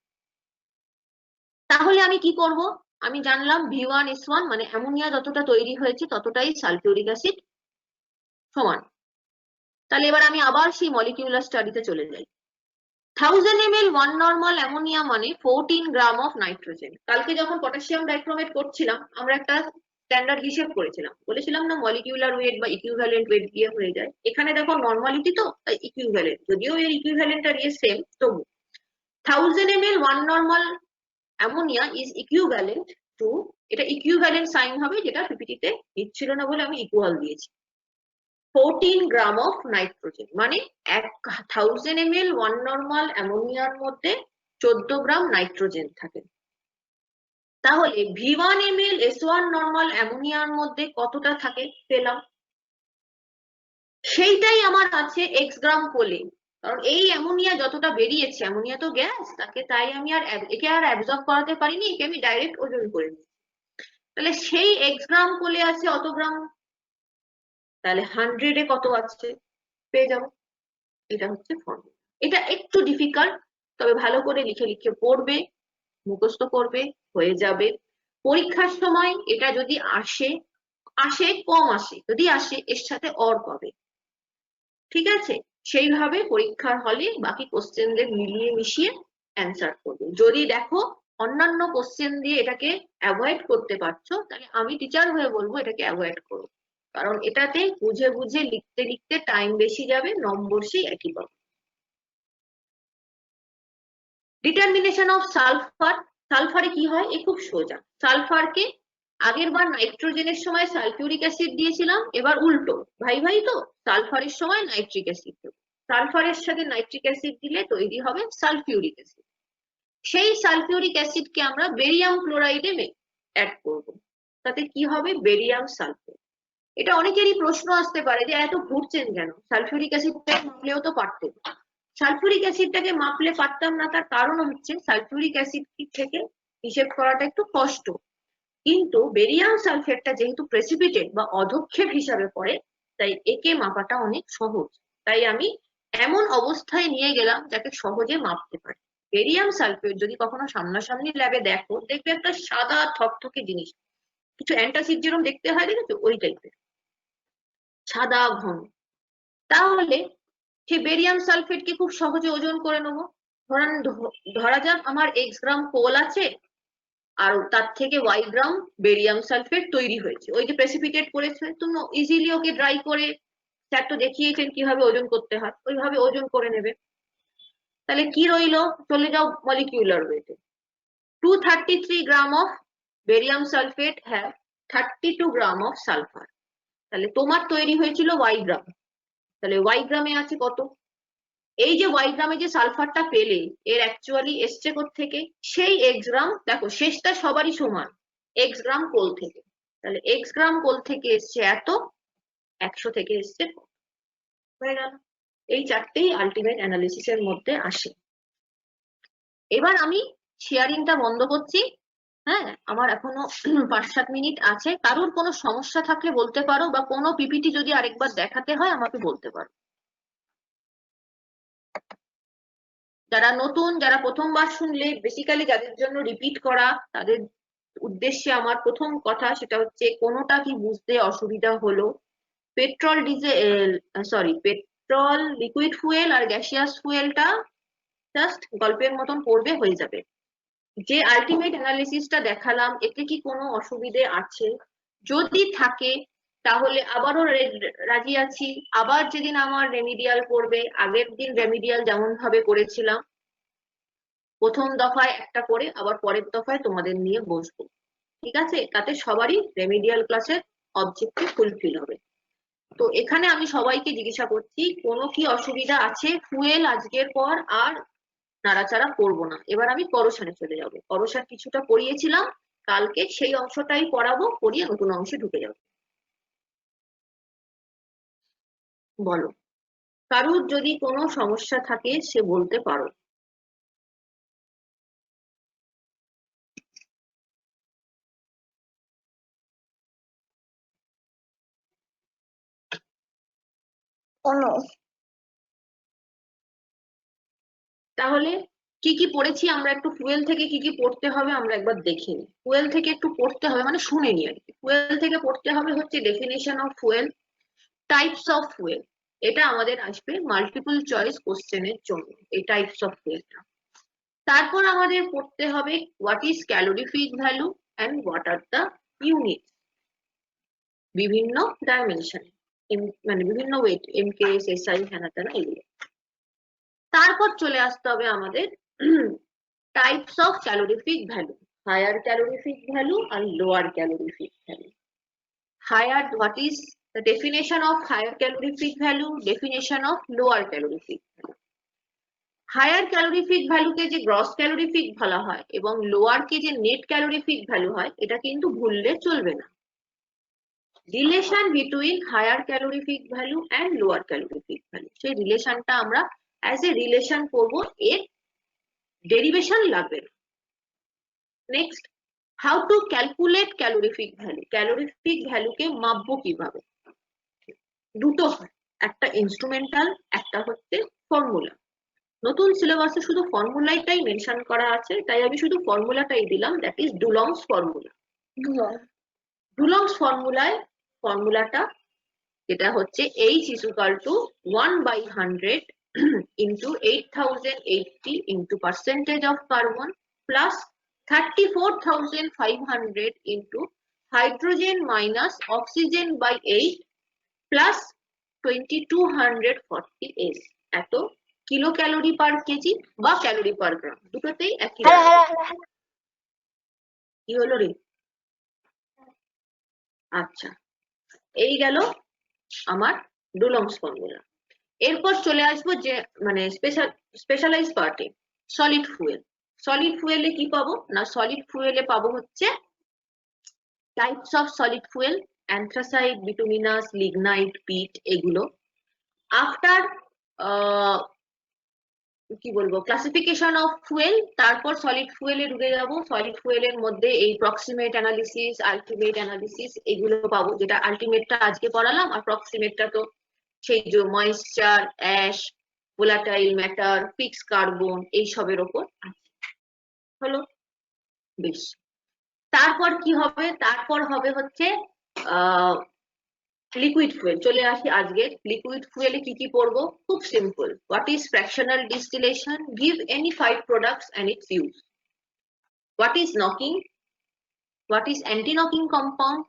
তাহলে আমি কি করব, আমি জানলাম V1S1, মানে অ্যামোনিয়া যতটা তৈরি হয়েছে ততটাই সালফিউরিক অ্যাসিড সমান। তাহলে এবার আমি আবার সেই মলিকিউলার স্টাডিতে চলে যাই। 1000 ml 1 নর্মাল অ্যামোনিয়া মানে 14 গ্রাম অফ নাইট্রোজেন। কালকে যখন পটাশিয়াম ডাইক্রোমেট করছিলাম আমরা একটা স্ট্যান্ডার্ড হিসেব করেছিলাম, বলেছিলাম না মলিকিউলার ওয়েট বা ইকুইভ্যালেন্ট ওয়েট দিয়ে হয়ে যায়। এখানে দেখো নর্মালিটি তো, তাই ইকুইভ্যালেন্ট, যদিও এর ইকুইভ্যালেন্ট আর এর সেম, তবু 1000 ml 1 normal ammonia is equivalent to, এটা ইকুইভ্যালেন্ট সাইন হবে, যেটা পিপিটিতে দিচ্ছিল না বলে আমি ইকুয়াল দিয়েছি, 14 গ্রাম অফ নাইট্রোজেন, মানে 1000 ml 1 নর্মাল অ্যামোনিয়ার মধ্যে 14 গ্রাম নাইট্রোজেন থাকে। তাহলে V1 ml S1 নর্মাল অ্যামোনিয়ার মধ্যে কতটা থাকে পেলাম, সেইটাই আমার আছে এক্স গ্রাম কোলে, কারণ এই অ্যামোনিয়া যতটা বেরিয়েছে, অ্যামোনিয়া তো গ্যাস, তাকে তাই আমি আর একে আর অ্যাবজর্ব করাতে পারিনি, একে আমি ডাইরেক্ট ওজন করে নিই। তাহলে সেই এক্স গ্রাম কোলে আছে অত গ্রাম, তাহলে 100 এ কত আছে পেয়ে যাবো। এটা হচ্ছে ফর্মুলা। এটা একটু ডিফিকাল্ট, তবে ভালো করে লিখে লিখে পড়বে, মুখস্থ করবে, হয়ে যাবে। পরীক্ষার সময় এটা যদি আসে কম আসে, যদি আসে এর সাথে অর পাবে, ঠিক আছে, সেইভাবে পরীক্ষার হলে বাকি কোশ্চেনদের মিলিয়ে মিশিয়ে অ্যান্সার করবে। যদি দেখো অন্যান্য কোশ্চেন দিয়ে এটাকে অ্যাভয়েড করতে পারছো, তাহলে আমি টিচার হয়ে বলবো এটাকে অ্যাভয়েড করো, কারণ এটাতে বুঝে বুঝে লিখতে লিখতে টাইম বেশি যাবে, নম্বর সেই একই পাবে। ডিটারমিনেশন অফ সালফার, সালফারে কি হয়, এ খুব সোজা। সালফারকে আগের বার নাইট্রোজেনের সময় সালফিউরিক অ্যাসিড দিয়েছিলাম, এবার উল্টো, ভাই ভাই তো, সালফারের সময় নাইট্রিক অ্যাসিড দেবো। সালফারের সাথে নাইট্রিক অ্যাসিড দিলে তৈরি হবে সালফিউরিক অ্যাসিড। সেই সালফিউরিক অ্যাসিডকে আমরা বেরিয়াম ক্লোরাইডে অ্যাড করব, তাতে কি হবে বেরিয়াম সালফেট। এটা অনেকেরই প্রশ্ন আসতে পারে যে এত ঘুরছেন কেন, সালফিউরিক অ্যাসিডটা মাপলেও তো পারতেন। সালফিউরিক অ্যাসিডটাকে মাপলে পারতাম না, তার কারণ হচ্ছে সালফিউরিক অ্যাসিড থেকে হিসেব করাটা একটু কষ্ট, কিন্তু বেরিয়াম সালফেটটা যেহেতু প্রেসিপিটেট বা অধক্ষেপ হিসাবে পড়ে, তাই একে মাপাটা অনেক সহজ। তাই আমি এমন অবস্থায় নিয়ে গেলাম যাকে সহজে মাপতে পারি। বেরিয়াম সালফেট যদি কখনো সামনাসামনি ল্যাবে দেখো, দেখবে একটা সাদা থকথকে জিনিস, কিছু অ্যান্টাসিড যেরকম দেখতে হয় দেখেছো, ওই টাইপের সাদা ঘন। তাহলে সেই বেরিয়াম সালফেটকে খুব সহজে ওজন করে নেবো। ধরা যাক আমার এক্স গ্রাম কোল আছে, আর তার থেকে ওয়াই গ্রাম বেরিয়াম সালফেট তৈরি হয়েছে, ওই যে প্রেসিপিটেট করেছে, তুমি ইজিলি ওকে ড্রাই করে, স্যার তো দেখিয়েছেন কিভাবে ওজন করতে হয়, ওইভাবে ওজন করে নেবে। তাহলে কি রইলো, চলে যাও মলিকিউলার ওয়েটে। 233 gram of barium sulphate have 32 gram of sulphur. তাহলে তোমার তৈরি হয়েছিল ওয়াই গ্রাম, তাহলে ওয়াই গ্রামে আছে কত? এই যে ওয়াই গ্রামে যে সালফারটা পেলে, এর অ্যাকচুয়ালি এসছে থেকে সেই এক্স গ্রাম, দেখো শেষটা সবারই সমান, এক্স গ্রাম কোল থেকে। তাহলে এক্স গ্রাম কোল থেকে এসছে এত, 100 থেকে এসছে হয়ে গেল। এই চারটেই আলটিমেট অ্যানালিসিসের মধ্যে আসে। এবার আমি শেয়ারিংটা বন্ধ করছি। হ্যাঁ, আমার এখনো 5-7 মিনিট আছে, কারোর কোনো সমস্যা থাকলে বলতে পারো, বা কোনো পিপিটি যদি আরেকবার দেখাতে হয় আমাকে বলতে পারো। যারা নতুন, যারা প্রথমবার শুনলে, বেসিক্যালি যাদের জন্য রিপিট করা, তাদের উদ্দেশ্যে আমার প্রথম কথা সেটা হচ্ছে, কোনোটা কি বুঝতে অসুবিধা হলো, petrol diesel petrol liquid fuel আর গ্যাসিয়াস ফুয়েলটা জাস্ট গল্পের মতন পড়বে, হয়ে যাবে। যে আলটিমেট অ্যানালিসিসটা দেখালাম, এতে কি কোনো অসুবিধে আছে? যদি থাকে তাহলে আবারও রাজি আছি, আবার যেদিন আমার রেমিডিয়াল করবে, আগের দিন রেমিডিয়াল যেমন ভাবে করেছিলাম, প্রথম দফায় একটা করে আবার পরের দফায় তোমাদের নিয়ে বসবো, ঠিক আছে? তাতে সবারই রেমিডিয়াল ক্লাসের অবজেক্টিভ ফুলফিল হবে। তো এখানে আমি সবাইকে জিজ্ঞাসা করছি, কোনো কি অসুবিধা আছে? ফুয়েল আজকের পর আর নাড়াচাড়া করবো না, এবার আমি করোশনে চলে যাব। করোশন কিছুটা পড়িয়েছিলাম, কালকে সেই অংশটাই পড়াবো, পড়িয়ে নতুন অংশে ঢুকে যাবো। বলো, কারুর যদি কোনো সমস্যা থাকে সে বলতে পারো। তাহলে কি কি পড়েছি আমরা, একটু ফুয়েল থেকে কি কি পড়তে হবে আমরা একবার দেখে নিই। ফুয়েল থেকে একটু পড়তে হবে, মানে শুনে নি আর কি। ফুয়েল থেকে পড়তে হবে হচ্ছে definition of fuel, types of fuel. এটা আমাদের আসবে মাল্টিপল চয়েস কোশ্চেনের জন্য, এই টাইপস অফ ফুয়েলটা। তারপর আমাদের পড়তে হবে what is calorific value and what are the unit, বিভিন্ন ডাইমেনশন, মানে বিভিন্ন ওয়েট, এমকেএস, এসআই, হ্যানা ত্যানা এগুলো। তারপর চলে আসতে হবে আমাদের types of calorific value, higher calorific value আর lower calorific value. Higher, what is the definition of higher calorific value, definition of lower calorific value? Higher calorific ভ্যালুকে যে গ্রস ক্যালোরিফিক বলা হয় এবং লোয়ার কে যে নেট ক্যালোরিফিক ভ্যালু হয়, এটা কিন্তু ভুললে চলবে না। Relation between higher calorific value and lower calorific value, সেই রিলেশনটা আমরা অ্যাজ এ রিলেশন করবো, এর ডেরিভেশন লাগবে না। Next, how to calculate calorific value, calorific ভ্যালুকে মাপবো কিভাবে? দুটো হয়, একটা ইনস্ট্রুমেন্টাল, একটা হচ্ছে ফর্মুলা। নতুন সিলেবাসে শুধু ফর্মুলাটাই মেনশন করা আছে, তাই আমি শুধু ফর্মুলাটাই দিলাম, দ্যাট ইজ ডুলংস ফর্মুলা। ডুলংস ফর্মুলাটা যেটা হচ্ছে H is equal to 1/100 into 8080 into percentage of carbon plus 34,500 into hydrogen minus oxygen by 8 plus 2240 S, এত কিলো ক্যালোরি পার কেজি বা ক্যালোরি পার গ্রাম, দুটোতেই একই। কি হলো রে? আচ্ছা, এই গেল আমার ডুলংস ফর্মুলা। এরপর চলে আসবো যে মানে স্পেশালাইজ পার্টে, সলিড ফুয়েল। সলিড ফুয়েলে কি পাবো না, সলিড ফুয়েলে পাবো হচ্ছে types of solid fuel, anthracite, bituminous, lignite, peat, এগুলো। আফটার কি বলবো ক্লাসিফিকেশন অফ ফুয়েল, তারপর সলিড ফুয়েলে ঢুকে যাবো। সলিড ফুয়েলের মধ্যে এই প্রক্সিমেট অ্যানালিসিস, আলটিমেট অ্যানালিসিস এগুলো পাবো, যেটা আলটিমেটটা আজকে পড়ালাম, আর প্রক্সিমেটটা তো সেই যে moisture, ash, volatile matter, fix carbon এইসবের ওপর হলো। বেশ, তারপর কি হবে, তারপর হবে হচ্ছে লিকুইড ফুয়েল। চলে আসি আজকে লিকুইড ফুয়েলে কি কি পড়বো, খুব simple. What is fractional distillation, give any 5 products and its use. What is knocking, what is anti-knocking compound,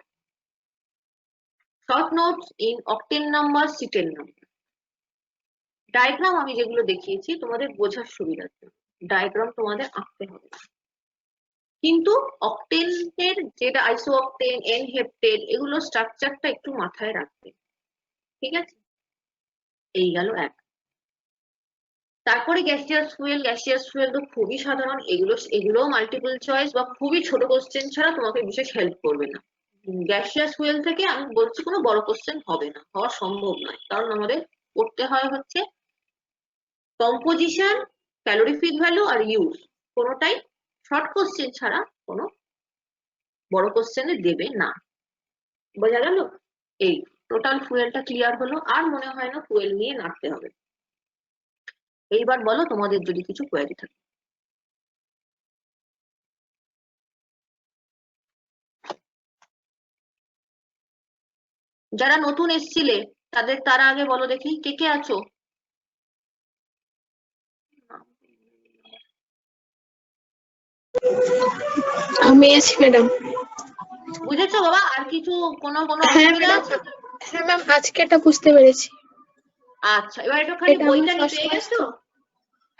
short notes in octane number, cetane number. Diagram আমি যেগুলো দেখিয়েছি তোমাদের বোঝার সুবিধার্থে, ডায়াগ্রাম তোমাদের আঁকতে হবে, কিন্তু অক্টেনের যেটা আইসো অক্টেন, এন হেপ্টেন, এগুলো স্ট্রাকচারটা একটু মাথায় রাখবে, ঠিক আছে? এই গেল এক। তারপরে গ্যাসিয়াস ফুয়েল। গ্যাসিয়াস ফুয়েল তো খুবই সাধারণ, এগুলোও মাল্টিপল চয়েস বা খুবই ছোট কোশ্চেন ছাড়া তোমাকে বিশেষ হেল্প করবে না। গ্যাসিয়াস ফুয়েল থেকে আমি বলছি কোনো বড় কোশ্চেন হবে না, হওয়া সম্ভব নয়, কারণ আমাদের করতে হয় হচ্ছে কম্পোজিশন, ক্যালোরিফিক ভ্যালু আর ইউজ, কোনোটাই শর্ট কোশ্চেন ছাড়া কোনো বড় কোশ্চেনে দেবে না। বোঝা গেল? এই টোটাল ফুয়েলটা ক্লিয়ার হলো, আর মনে হয় না ফুয়েল নিয়ে নাড়তে হবে। এইবার বলো তোমাদের যদি কিছু কোয়েরি থাকে। যারা নতুন এসছিলে তারা আগে বলো দেখি, কে কে আছো? আমি আছি ম্যাডাম। বুঝেছো বাবা? আর কিছু কোনো হ্যাঁ অসুবিধা ম্যাডাম, আছে? হ্যাঁ ম্যাম, আজকে এটা বুঝতে পেরেছি। আচ্ছা, এবার একটুখানি এটা বইটা আমার নিয়ে পেয়ে গেছো?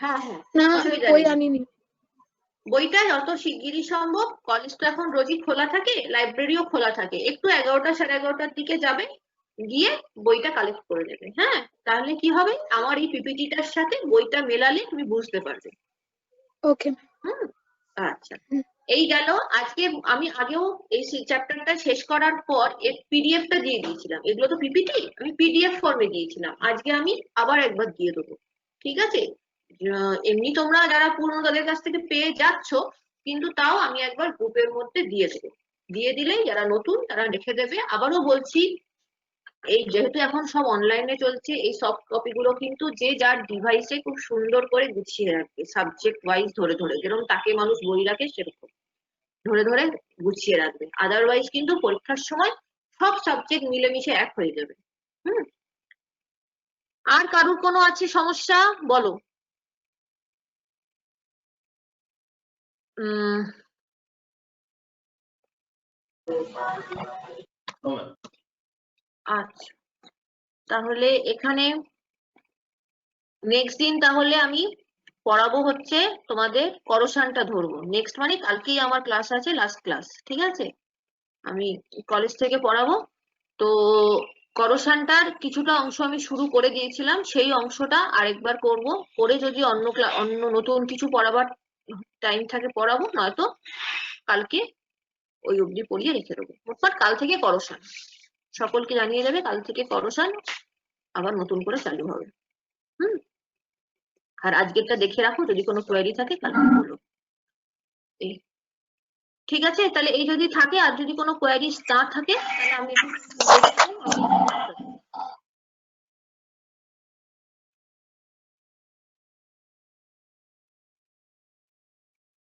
হ্যাঁ হ্যাঁ, না, অসুবিধা বই নেই। আনিনি। বইটা যত শিগগিরই সম্ভব, কলেজ তো এখন রোজই খোলা থাকে, লাইব্রেরিও খোলা থাকে, একটু 11টা সাড়ে 11টার দিকে যাবে, গিয়ে বইটা কালেক্ট করে নেবে। হ্যাঁ, তাহলে কি হবে, আমার এই পিপিটিটার সাথে বইটা মেলালে তুমি বুঝতে পারবে। ওকে। হুম, আচ্ছা। এই গেল আজকে। আমি আগেও এই চ্যাপ্টারটা শেষ করার পর এর পিডিএফটা দিয়ে দিয়েছিলাম, এগুলো তো পিপিটি, আমি পিডিএফ ফর্মে দিয়েছিলাম, আজকে আমি আবার একবার দিয়ে দেবো, ঠিক আছে? এমনি তোমরা যারা পুরনো তাদের কাছ থেকে পেয়ে যাচ্ছ, কিন্তু তাও আমি একবার গ্রুপের মধ্যে দিয়ে দেবো, দিয়ে দিলেই যারা নতুন তারা রেখে দেবে। আবারও বলছি, এই যেহেতু এখন সব অনলাইনে চলছে, এই সফট কপি গুলো কিন্তু যে যার ডিভাইসে খুব সুন্দর করে গুছিয়ে রাখবে, সাবজেক্ট ওয়াইজ ধরে ধরে, যেরকম তাকে মানুষ বই রাখে সেরকম ধরে ধরে গুছিয়ে রাখবে। আদারওয়াইজ কিন্তু পরীক্ষার সময় সব সাবজেক্ট মিলেমিশে এক হয়ে যাবে। হুম, আর কারুর কোনো আছে সমস্যা বলো? আচ্ছা, তাহলে এখানে নেক্সট দিন তাহলে আমি পড়াবো হচ্ছে তোমাদের করোশনটা ধরবো। নেক্সট মানে কালকেই আমার ক্লাস আছে, লাস্ট ক্লাস, ঠিক আছে? আমি কলেজ থেকে পড়াবো। তো করোশনটার কিছুটা অংশ আমি শুরু করে দিয়েছিলাম, সেই অংশটা আরেকবার করব, করে যদি অন্য নতুন কিছু পড়াবার টাইম থাকে পড়াবো, নয়তো কালকে ওই অবধি পড়িয়ে রেখে দেবো। মোটমাট কাল থেকে করোশন সকলকে জানিয়ে দেবে, কাল থেকে করোশন আবার নতুন করে চালু হবে। হুম, আর আজকেরটা দেখে রাখো, যদি কোনো কোয়েরি থাকে কালকে বলো। ঠিক আছে, তাহলে এই যদি থাকে, আর যদি কোনো কোয়েরি না থাকে তাহলে আমি